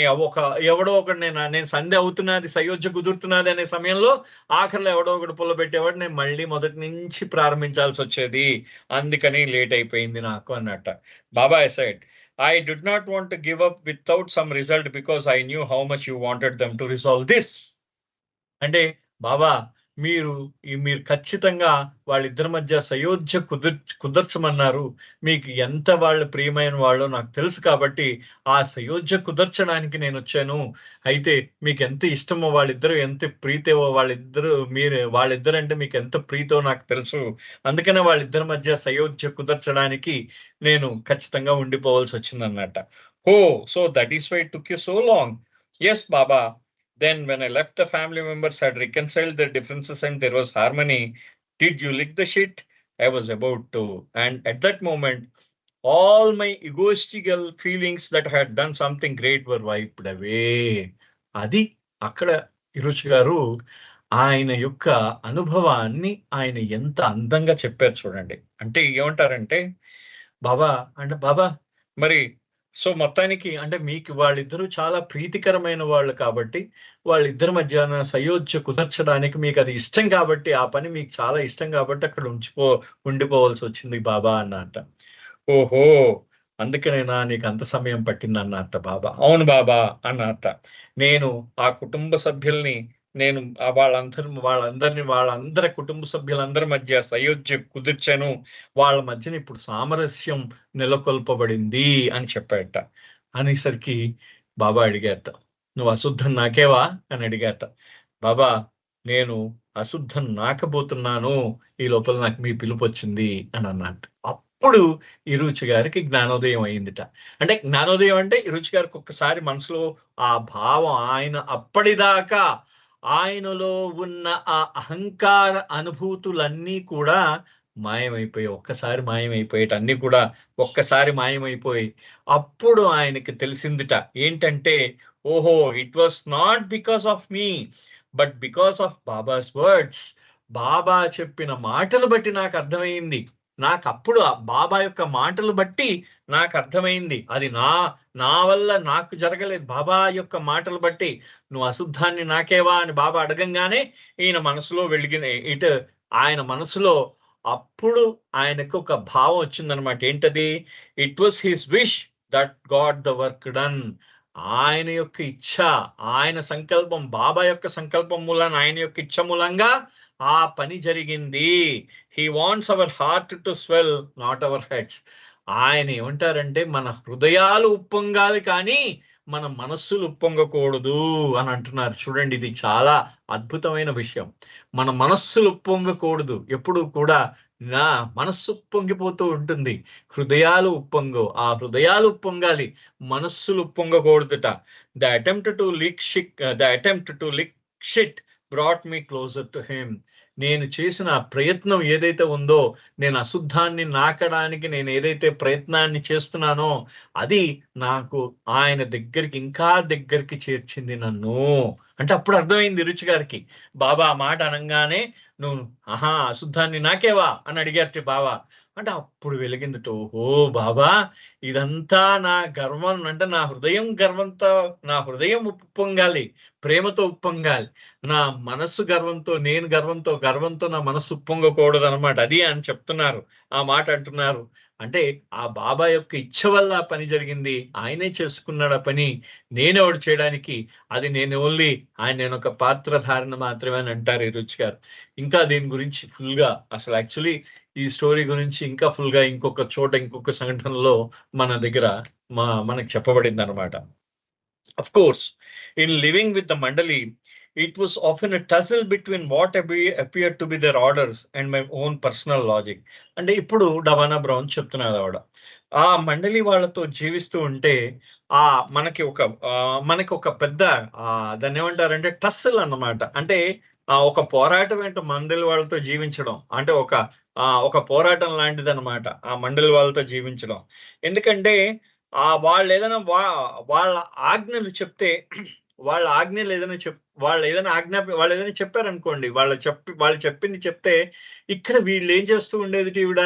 ఎవడో ఒకడు నేను సంధి అవుతున్నది, సయోధ్య కుదురుతున్నది అనే సమయంలో ఆఖరిలో ఎవడో ఒకడు పుల్ల పెట్టేవాడు, నేను మళ్ళీ మొదటి నుంచి ప్రారంభించాల్సి వచ్చేది, అందుకని లేట్ అయిపోయింది నాకు అన్నట్ట. బాబా said, I did not want to give up without some result because I knew how much you wanted them to resolve this. అంటే బాబా మీరు ఖచ్చితంగా వాళ్ళిద్దరి మధ్య సయోధ్య కుదర్చమన్నారు. మీకు ఎంత వాళ్ళ ప్రియమైన వాళ్ళో నాకు తెలుసు కాబట్టి ఆ సయోధ్య కుదర్చడానికి నేను వచ్చాను. అయితే మీకు ఎంత ఇష్టమో, వాళ్ళిద్దరు ఎంత ప్రీతేవో, వాళ్ళిద్దరు అంటే మీకు ఎంత ప్రీతో నాకు తెలుసు. అందుకనే వాళ్ళిద్దరి మధ్య సయోధ్య కుదర్చడానికి నేను ఖచ్చితంగా ఉండిపోవాల్సి వచ్చిందన్నమాట. So that is why it took you so long. Yes Baba. Then when I left, the family members had reconciled their differences and there was harmony. Did you lick the shit? I was about to. And at that moment, all my egoistical feelings that I had done something great were wiped away. Adi అక్కడ ఇరుచి గారు ఆయన యొక్క అనుభవాన్ని ఆయన ఎంత అందంగా చెప్పారు చూడండి. అంటే ఏమంటారంటే, బాబా మరి సో, మొత్తానికి అంటే మీకు వాళ్ళిద్దరూ చాలా ప్రీతికరమైన వాళ్ళు కాబట్టి, వాళ్ళిద్దరి మధ్యన సయోధ్య కుదర్చడానికి మీకది ఇష్టం కాబట్టి, ఆ పని మీకు చాలా ఇష్టం కాబట్టి అక్కడ ఉండిపోవాల్సొచ్చింది బాబా అన్నట్ట. ఓహో! అందుకనేనా నీకంత సమయం పట్టిందన్నట్ట బాబా. అవును బాబా అన్నట్ట. నేను ఆ కుటుంబ సభ్యుల్ని నేను వాళ్ళందరి కుటుంబ సభ్యులందరి మధ్య సయోధ్య కుదిర్చాను. వాళ్ళ మధ్యన ఇప్పుడు సామరస్యం నెలకొల్పబడింది అని చెప్పాడట. అనేసరికి బాబా అడిగారట. "నువ్వు అశుద్ధం నాకేవా?" అని అడిగారట. "బాబా నేను అశుద్ధం నాకబోతున్నాను. ఈ లోపల నాకు మీ పిలుపొచ్చింది" అని అన్నట్టు. అప్పుడు ఈ రుచి గారికి జ్ఞానోదయం అయిందిట. అంటే జ్ఞానోదయం అంటే ఈ రుచి గారికి ఒక్కసారి మనసులో ఆ భావం ఆయన అప్పటిదాకా ఆయనలో ఉన్న ఆ అహంకార అనుభూతులన్నీ కూడా మాయమైపోయాయి. ఒక్కసారి మాయమైపోయేటి అన్నీ కూడా ఒక్కసారి మాయమైపోయి, అప్పుడు ఆయనకి తెలిసిందిట. ఏంటంటే, ఓహో! It was not because of me, but because of Baba's words. Baba చెప్పిన మాటలు బట్టి నాకర్థమయింది. నాకప్పుడు ఆ బాబా యొక్క మాటలు బట్టి నాకర్థమైంది. అది నా వల్ల నాకు జరగలేదు. బాబా యొక్క మాటలు బట్టి "నువ్వు అశుద్ధాన్ని నాకేవా" అని బాబా అడగంగానే ఈయన మనసులో ఆయన మనసులో అప్పుడు ఆయనకు ఒక భావం వచ్చిందనమాట. ఏంటది? It was his wish that got the work done. ఆయన యొక్క ఇచ్ఛ, ఆయన సంకల్పం, బాబా యొక్క సంకల్పం మూలాన, ఆయన యొక్క ఇచ్ఛ మూలంగా ఆ పని జరిగింది. He wants our heart to swell, not our heads. ఆయన ఏమంటారంటే మన హృదయాలు ఉప్పొంగాలి కానీ మన మనస్సులు ఉప్పొంగకూడదు అని అంటున్నారు. చూడండి, ఇది చాలా అద్భుతమైన విషయం. మన మనస్సులు ఉప్పొంగకూడదు. ఎప్పుడు కూడా నా మనస్సు ఉప్పొంగిపోతూ ఉంటుంది. హృదయాలు ఉప్పొంగవు. ఆ హృదయాలు ఉప్పొంగాలి. మనస్సులు ఉప్పొంగకూడదుట. The attempt to lick shit brought me closer to him. నేను చేసిన ప్రయత్నం ఏదైతే ఉందో, నేను అశుద్ధాన్ని నాకడానికి నేను ఏదైతే ప్రయత్నాన్ని చేస్తున్నానో, అది నాకు ఆయన దగ్గరికి ఇంకా దగ్గరికి చేర్చింది నన్ను. అంటే అప్పుడు అర్థమైంది రుచి గారికి. బాబా ఆ మాట అనంగానే నువ్వు ఆహా! అశుద్ధాన్ని నాకేవా అని అడిగారట బాబా. అంటే అప్పుడు వెలిగిందిట. ఓహో! బాబా ఇదంతా నా గర్వం అంటే నా హృదయం ఉప్పొంగాలి. ప్రేమతో ఉప్పొంగాలి. నా మనస్సు గర్వంతో నా మనస్సు ఉప్పొంగకూడదనమాట. అది అని చెప్తున్నారు. ఆ మాట అంటున్నారు. అంటే ఆ బాబా యొక్క ఇచ్ఛ వల్ల ఆ పని జరిగింది. ఆయనే చేసుకున్నాడు ఆ పని. నేనెవడు చేయడానికి? అది నేనొక పాత్రధారణ మాత్రమే అని అంటారు ఈ రుచి గారు. ఇంకా దీని గురించి ఫుల్‌గా అసలు యాక్చువల్లీ ఈ స్టోరీ గురించి ఇంకా ఫుల్‌గా ఇంకొక చోట ఇంకొక సంఘటనలో మన దగ్గర మనకు చెప్పబడిందనమాట. Of course, in living with the Mandali, it was often a tussle between what appeared to be their orders and my own personal logic. అంటే ఇప్పుడు డవానా బ్రౌన్ చెప్తున్నారు ఆవిడ. ఆ మండలి వాళ్ళతో జీవిస్తూ ఉంటే మనకి ఒక పెద్ద దాన్నేమంటారంటే టస్సల్ అన్నమాట. అంటే ఒక పోరాటం ఏంటో మండలి వాళ్ళతో జీవించడం. అంటే ఒక పోరాటం లాంటిదన్నమాట. ఆ మండలి వాళ్ళతో జీవించడం. ఎందుకంటే వాళ్ళేదైనా వాళ్ళ ఆజ్ఞలు చెప్తే వాళ్ళ ఆజ్ఞలు ఏదైనా వాళ్ళేదైనా చెప్పారనుకోండి. వాళ్ళు చెప్పింది చెప్తే ఇక్కడ వీళ్ళేం చేస్తూ ఉండేదిట ఈవిడ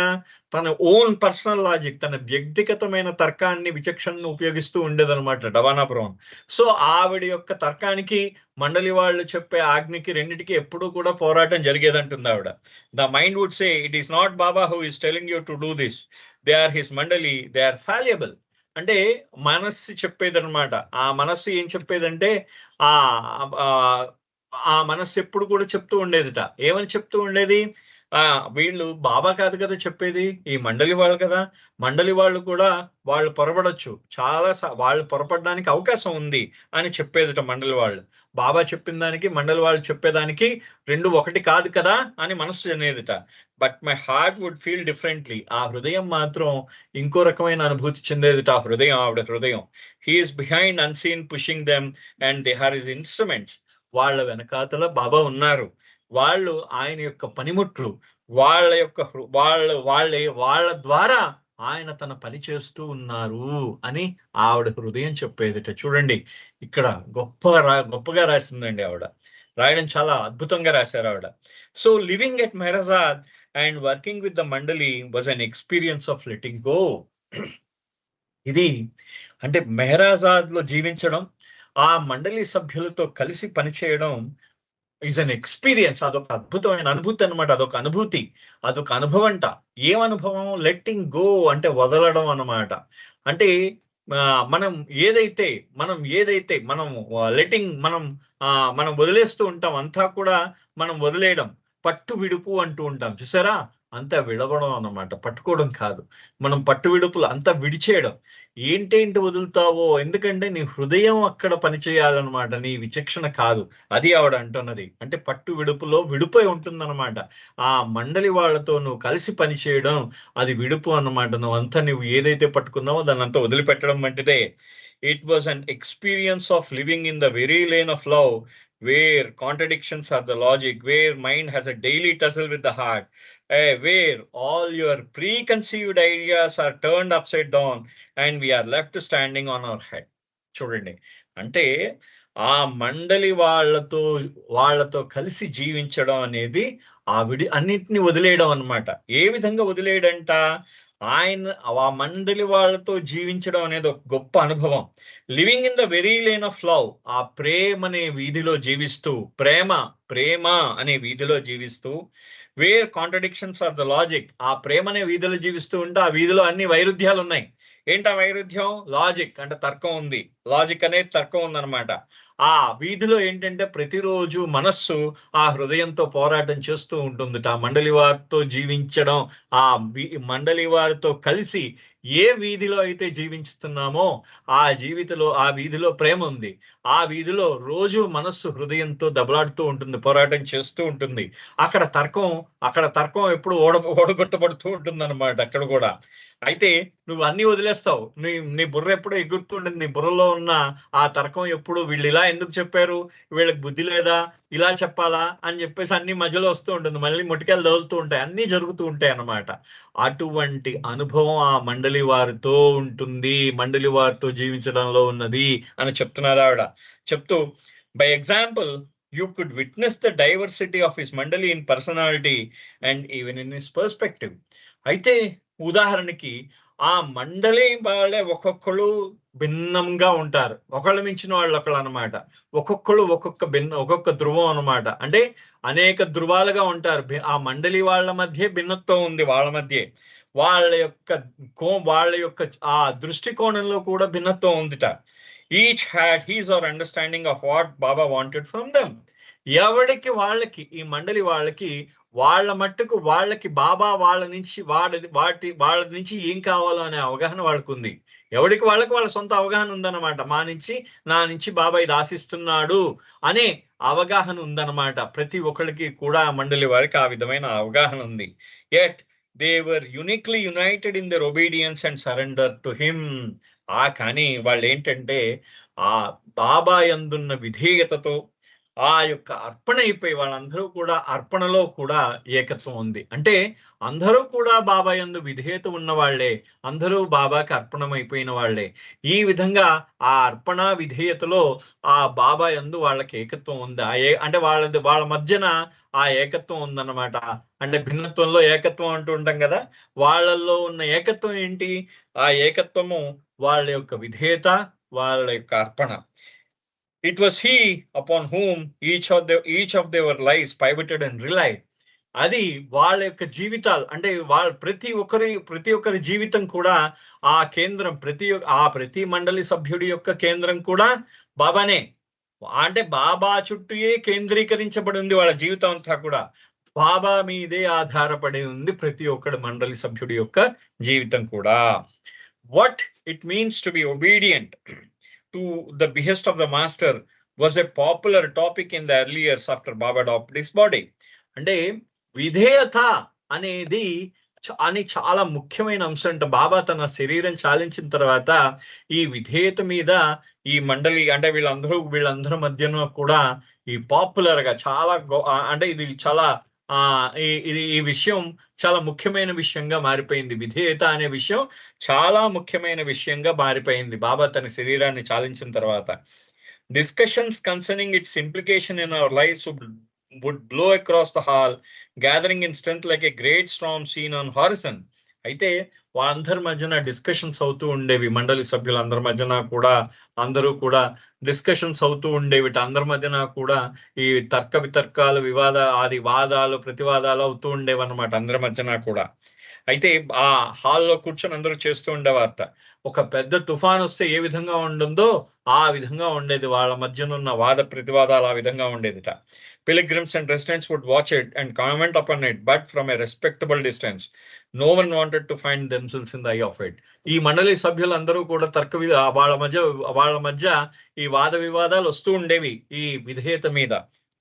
తన ఓన్ పర్సనల్ లాజిక్, తన వ్యక్తిగతమైన తర్కాన్ని, విచక్షణను ఉపయోగిస్తూ ఉండేదనమాట డవానా బ్రౌన్. సో, ఆవిడ యొక్క తర్కానికి, మండలి వాళ్ళు చెప్పే ఆజ్ఞకి రెండిటికి ఎప్పుడూ కూడా పోరాటం జరిగేదంటుందావిడ. The mind would say it is not Baba who is telling you to do this. They are his mandali. They are fallible. అంటే మనస్సు చెప్పేదనమాట. ఆ మనస్సు ఏం చెప్పేదంటే ఆహ్, ఆహ్, ఆ మనస్సు ఎప్పుడు కూడా చెప్తూ ఉండేదిట. ఏమని చెప్తూ ఉండేది? వీళ్ళు బాబా కాదు కదా చెప్పేది. ఈ మండలి వాళ్ళు కదా! మండలి వాళ్ళు కూడా వాళ్ళు పొరపడొచ్చు. వాళ్ళు పొరపడడానికి అవకాశం ఉంది అని చెప్పేదిట మండలి వాళ్ళు. బాబా చెప్పిన దానికి, మండలి వాళ్ళు చెప్పేదానికి 2 ఒకటి కాదు కదా! అని మనస్సు అనేదిట. But my heart would feel differently. ఆ హృదయం మాత్రం ఇంకో రకమైన అనుభూతి చెందేదిట ఆవిడ హృదయం. He is behind unseen pushing them and they are his instruments. వాళ్ళ వెనకాతల బాబా ఉన్నారు. వాళ్ళు ఆయన యొక్క పనిముట్లు. వాళ్ళ యొక్క వాళ్ళ ద్వారా ఆయన తన పని చేస్తూ ఉన్నారు అని ఆవిడ హృదయం చెప్పేదిట. చూడండి, ఇక్కడ గొప్పగా రాసిందండి ఆవిడ. రాయడం చాలా అద్భుతంగా రాశారు ఆవిడ. So living at Meherazad and working with the mandali was an experience of letting go. ఇది అంటే మెహరాజాద్ లో జీవించడం, ఆ మండలి సభ్యులతో కలిసి పనిచేయడం ఈజ్ అన్ ఎక్స్పీరియన్స్. అదొక అద్భుతమైన అనుభూతి అనమాట. అదొక అనుభూతి, అదొక అనుభవంట. ఏం అనుభవం? లెట్టింగ్ గో అంటే వదలడం అన్నమాట. అంటే మనం ఏదైతే మనం లెట్టింగ్ మనం వదిలేస్తూ ఉంటాం, అంతా కూడా మనం వదిలేయడం, పట్టు విడుపు అంటూ ఉంటాం చూసారా? అంతా విడవడం అన్నమాట, పట్టుకోవడం కాదు. మనం పట్టు విడుపులు అంతా విడిచేయడం. ఏంటేంటి వదులుతావో, ఎందుకంటే నీ హృదయం అక్కడ పనిచేయాలన్నమాట, నీ విచక్షణ కాదు. అది ఆవిడ అంటున్నది. అంటే పట్టు విడుపులో విడుపై ఉంటుందన్నమాట. ఆ మండలి వాళ్ళతో నువ్వు కలిసి పని చేయడం అది విడుపు అన్నమాట. నువ్వు ఏదైతే పట్టుకున్నావో దాన్ని అంతా వదిలిపెట్టడం వంటిదే. It was an experience of living in the very lane of love, where contradictions are the logic, where mind has a daily tussle with the heart, where all your preconceived ideas are turned upside down and we are left standing on our head. చూడండి, అంటే ఆ మండలి వాళ్ళతో కలిసి జీవించడం అనేది అన్నిటిని వదిలేయడం అన్నమాట. ఏ విధంగా వదిలేయడంట? ఆ మండలి వాళ్ళతో జీవించడం అనేది ఒక గొప్ప అనుభవం. Living in the very lane of love, ఆ ప్రేమ అనే వీధిలో జీవిస్తూ, ప్రేమ అనే వీధిలో జీవిస్తూ, where contradictions are the logic, ఆ ప్రేమ అనే వీధిలో జీవిస్తూ ఉంటే ఆ వీధిలో అన్ని వైరుధ్యాలు ఉన్నాయి. ఏంటా వైరుధ్యం? లాజిక్ అంటే తర్కం ఉంది. లాజిక్ అనేది తర్కం ఉందన్నమాట. ఆ వీధిలో ఏంటంటే ప్రతిరోజు మనస్సు ఆ హృదయంతో పోరాటం చేస్తూ ఉంటుందిట. ఆ మండలి వారితో జీవించడం, ఆ మండలి వారితో కలిసి ఏ వీధిలో అయితే జీవిస్తున్నామో ఆ వీధిలో ప్రేమ ఉంది. ఆ వీధిలో రోజు మనస్సు హృదయంతో దెబ్బలాడుతూ ఉంటుంది, పోరాటం చేస్తూ ఉంటుంది. అక్కడ తర్కం ఎప్పుడు ఓడగొట్టబడుతూ ఉంటుంది అనమాట అక్కడ కూడా. అయితే నువ్వు అన్ని వదిలేస్తావు. నీ బుర్ర ఎప్పుడు ఎగురుతూ ఉంటుంది. నీ బుర్రలో ఉన్న ఆ తర్కం ఎప్పుడు వీళ్ళు ఇలా ఎందుకు చెప్పారు, వీళ్ళకి బుద్ధి లేదా, ఇలా చెప్పాలా అని చెప్పేసి అన్ని మధ్యలో వస్తూ ఉంటుంది. మళ్ళీ ముటికలు తగులుతూ ఉంటాయి, అన్ని జరుగుతూ ఉంటాయి అన్నమాట. అటువంటి అనుభవం ఆ మండలి వారితో ఉంటుంది, మండలి వారితో జీవించడంలో ఉన్నది అని చెప్తున్నారు ఆవిడ. చెప్తూ, by example you could witness the diversity of his mandali in personality and even in his perspective. అయితే ఉదాహరణకి ఆ మండలి వాళ్ళే ఒక్కొక్కరు భిన్నంగా ఉంటారు, ఒకళ్ళు మించిన వాళ్ళు ఒకళ్ళు అనమాట. ఒక్కొక్కరు ఒక్కొక్క ధ్రువం అనమాట. అంటే అనేక ధృవాలుగా ఉంటారు. ఆ మండలి వాళ్ళ మధ్య భిన్నత్వం ఉంది, వాళ్ళ మధ్య వాళ్ళ యొక్క ఆ దృష్టికోణంలో కూడా భిన్నత్వం ఉందిట. Each had his or understanding of what Baba wanted from them. ఎవరికి వాళ్ళకి, ఈ మండలి వాళ్ళకి వాళ్ళ మట్టుకు వాళ్ళకి బాబా వాళ్ళ నుంచి ఏం కావాలో అనే అవగాహన వాళ్ళకు ఉంది. ఎవరికి వాళ్ళ సొంత అవగాహన ఉందన్నమాట. నా నుంచి బాబా ఇది ఆశిస్తున్నాడు అనే అవగాహన ఉందన్నమాట. ప్రతి ఒక్కరికి కూడా మండలి వారికి ఆ విధమైన అవగాహన ఉంది. Yet they were uniquely united in their obedience and surrender to him. కానీ వాళ్ళు ఏంటంటే ఆ బాబా యందున్న విధేయతతో ఆ యొక్క అర్పణ అయిపోయి వాళ్ళందరూ కూడా అర్పణలో కూడా ఏకత్వం ఉంది. అంటే అందరూ కూడా బాబా యందు విధేయత ఉన్న వాళ్లే, అందరూ బాబాకి అర్పణమైపోయిన వాళ్లే. ఈ విధంగా ఆ అర్పణ విధేయతలో ఆ బాబా యందు వాళ్ళకి ఏకత్వం ఉంది. అంటే వాళ్ళ మధ్యన ఆ ఏకత్వం ఉందన్నమాట. అంటే భిన్నత్వంలో ఏకత్వం అంటూ ఉంటాం కదా, వాళ్ళల్లో ఉన్న ఏకత్వం ఏంటి? ఆ ఏకత్వము వాళ్ళ యొక్క విధేయత, వాళ్ళ యొక్క అర్పణ. It was he upon whom each of their lives pivoted and relied. అది వాళ్ళ యొక్క జీవితాలు, అంటే ప్రతి ఒక్కరి జీవితం కూడా ఆ కేంద్రం, ప్రతి మండలి సభ్యుడి యొక్క కేంద్రం కూడా బాబానే. అంటే బాబా చుట్టూయే కేంద్రీకరించబడి ఉంది వాళ్ళ జీవితం అంతా కూడా. బాబా మీదే ఆధారపడి ఉంది ప్రతి ఒక్కడి మండలి సభ్యుడి యొక్క జీవితం కూడా. What it means to be obedient to the behest of the master was a popular topic in the early years after Baba adopted his body. అంటే విధేయత అనేది చాలా ముఖ్యమైన అంశం అంట. బాబా తన శరీరం చాలించిన తర్వాత ఈ విధేయత మీద ఈ మండలి, అంటే వీళ్ళందరి మధ్యన కూడా ఈ పాపులర్ గా చాలా అంటే ఇది చాలా ఈ విషయం చాలా ముఖ్యమైన విషయంగా మారిపోయింది. విధేయత అనే విషయం చాలా ముఖ్యమైన విషయంగా మారిపోయింది బాబా తన శరీరాన్ని చాలించిన తర్వాత. Discussions concerning its implication in our lives would blow across the hall, gathering in strength like a great storm seen on horizon. అయితే వాళ్ళందరి మధ్యన డిస్కషన్స్ అవుతూ ఉండేవి. మండలి సభ్యులందరి మధ్యన కూడా అందరూ కూడా డిస్కషన్స్ అవుతూ ఉండేవి. అందరి మధ్యన కూడా ఈ తర్క వితర్కాలు, వాదాలు, ప్రతివాదాలు అవుతూ ఉండేవన్నమాట అందరి మధ్యన కూడా. అయితే ఆ హాల్‌లో కూర్చొని అందరూ చేస్తూ ఉండేవారట. ఒక పెద్ద తుఫాన్ వస్తే ఏ విధంగా ఉంటుందో ఆ విధంగా ఉండేది. వాళ్ళ మధ్యనున్న వాద ప్రతివాదాలు ఆ విధంగా ఉండేదిట. Pilgrims and residents would watch it and comment upon it, but from a respectable distance. No one wanted to find themselves in the eye of it. ఈ మండలి సభ్యులందరూ కూడా వాళ్ళ మధ్య ఈ వాద వివాదాలు వస్తూ ఉండేవి ఈ విధేయత మీద.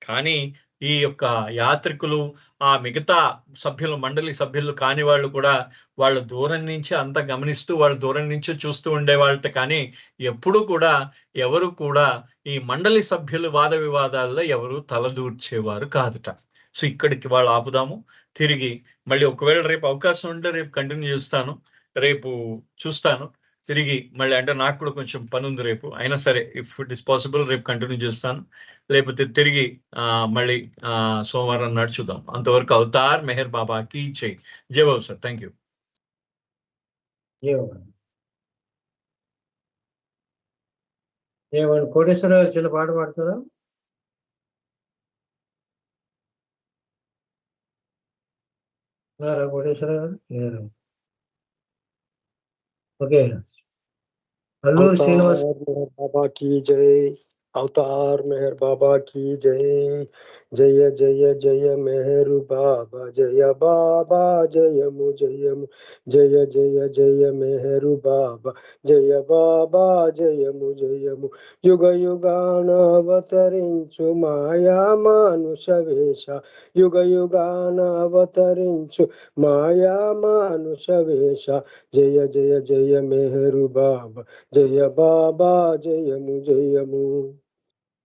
కానీ ఈ యొక్క యాత్రికులు, ఆ మిగతా సభ్యులు, మండలి సభ్యులు కాని వాళ్ళు కూడా వాళ్ళు దూరం నుంచి అంతా గమనిస్తూ వాళ్ళు దూరం నుంచి చూస్తూ ఉండేవాళ్ళట. కానీ ఎప్పుడు కూడా ఎవరు కూడా ఈ మండలి సభ్యులు వాద వివాదాల్లో ఎవరు తలదూర్చేవారు కాదుట. సో ఇక్కడికి వాళ్ళు ఆపుదాము. తిరిగి మళ్ళీ ఒకవేళ రేపు అవకాశం ఉంటే రేపు కంటిన్యూ చేస్తాను. రేపు చూస్తాను. తిరిగి మళ్ళీ అంటే నాకు కూడా కొంచెం పని ఉంది రేపు. అయినా సరే ఇఫ్ ఇట్ ఇస్ పాసిబుల్ రేపు కంటిన్యూ చేస్తాను. లేకపోతే తిరిగి మళ్ళీ సోమవారం నాడు చూద్దాం. అంతవరకు అవతార్ మెహర్ బాబాకి జై. జై బాబు సార్. Thank you. ఏమన్నా కోటేశ్వరరావు చిన్న పాట పాడతారా? కోటేశ్వరరావు లేరు. ఓకే, అల్లూరు శ్రీనివాస్ బాబాకి జై. अवतार मेहर बाबा की जय. जय जय जय मेहरु बाबा, जय बाबा जयमु जयमु. जय जय जय मेहरु बाबा, जय बाबा जयमु जयमु. युग युगान अवतरिंचु माया मानुष वेश. युग युगान अवतरिंचु माया मानुष वेश. जय जय जय मेहरु बाबा, जय बाबा जयमु जयमु.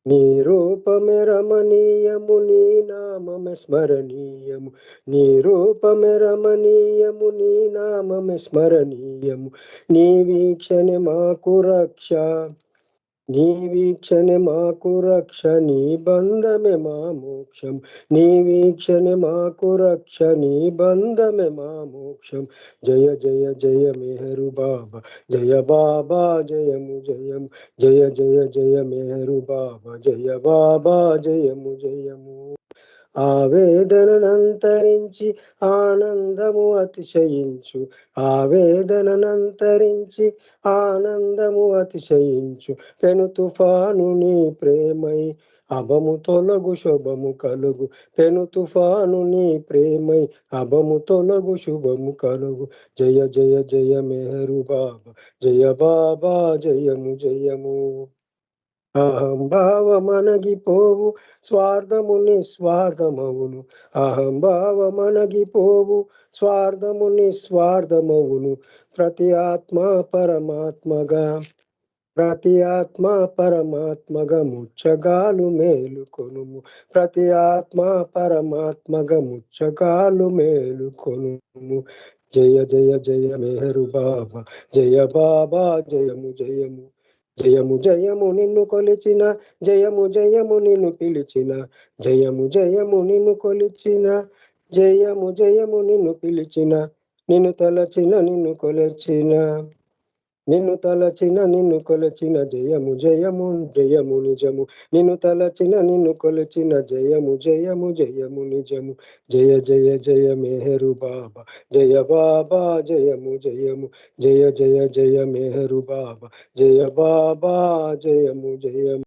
నీ రూపమే రమణీయము, నీ నామమే స్మరణీయము. నీ రూపమే రమణీయము, నీ నామమే స్మరణీయము. నీ వీక్షణే మాకు రక్ష, నీ వీక్షణే మాకు రక్ష. నీ బంధమే మా మోక్షం, నీ వీక్షణే మాకు రక్ష. నీ బంధమే మా మోక్షం. జయ జయ జయ మెహరు బాబా, జయ బాబా జయము జయము. జయ జయ జయ మెహరు బాబా, జయ బాబా జయము జయము. ఆవేదనంతరించి ఆనందము అతిశయించు, ఆవేదనంతరించి ఆనందము అతిశయించు. పెను తుఫాను నీ ప్రేమై అభము తొలగు శుభము కలుగు. పెను తుఫాను నీ ప్రేమై అభము తొలగు శుభము కలుగు. జయ జయ జయ మెహరు బాబా, జయ బాబా జయము జయము. అహంభావమనగిపోవు స్వార్థము నిస్వార్థమవును. అహంభావమనగిపోవు స్వార్థము నిస్వార్థమవును. ప్రతి ఆత్మ పరమాత్మగా, ప్రతి ఆత్మ పరమాత్మగా ముచ్చగాలు మేలుకొనుము. ప్రతి ఆత్మ పరమాత్మగా ముచ్చగాలు మేలుకొనుము. జయ జయ జయ మెహరు బాబా, జయ బాబా జయము జయము. జయము జయము నిన్ను కొలిచిన, జయము జయము నిన్ను పిలిచిన. జయము జయము నిన్ను కొలిచిన, జయము జయము నిన్ను పిలిచిన. నిన్ను తలచిన నిన్ను కొలచిన, నిన్ను తలచిన నిన్ను కొలచిన. జయము జయము జయము నిజము. నిన్ను తలచిన నిన్ను కొలచిన. జయము జయము జయము నిజము. జయ జయ జయ మెహరు బాబా, జయ బాబా జయము జయము. జయ జయ జయ మెహరు బాబా, జయ బాబా జయము జయము.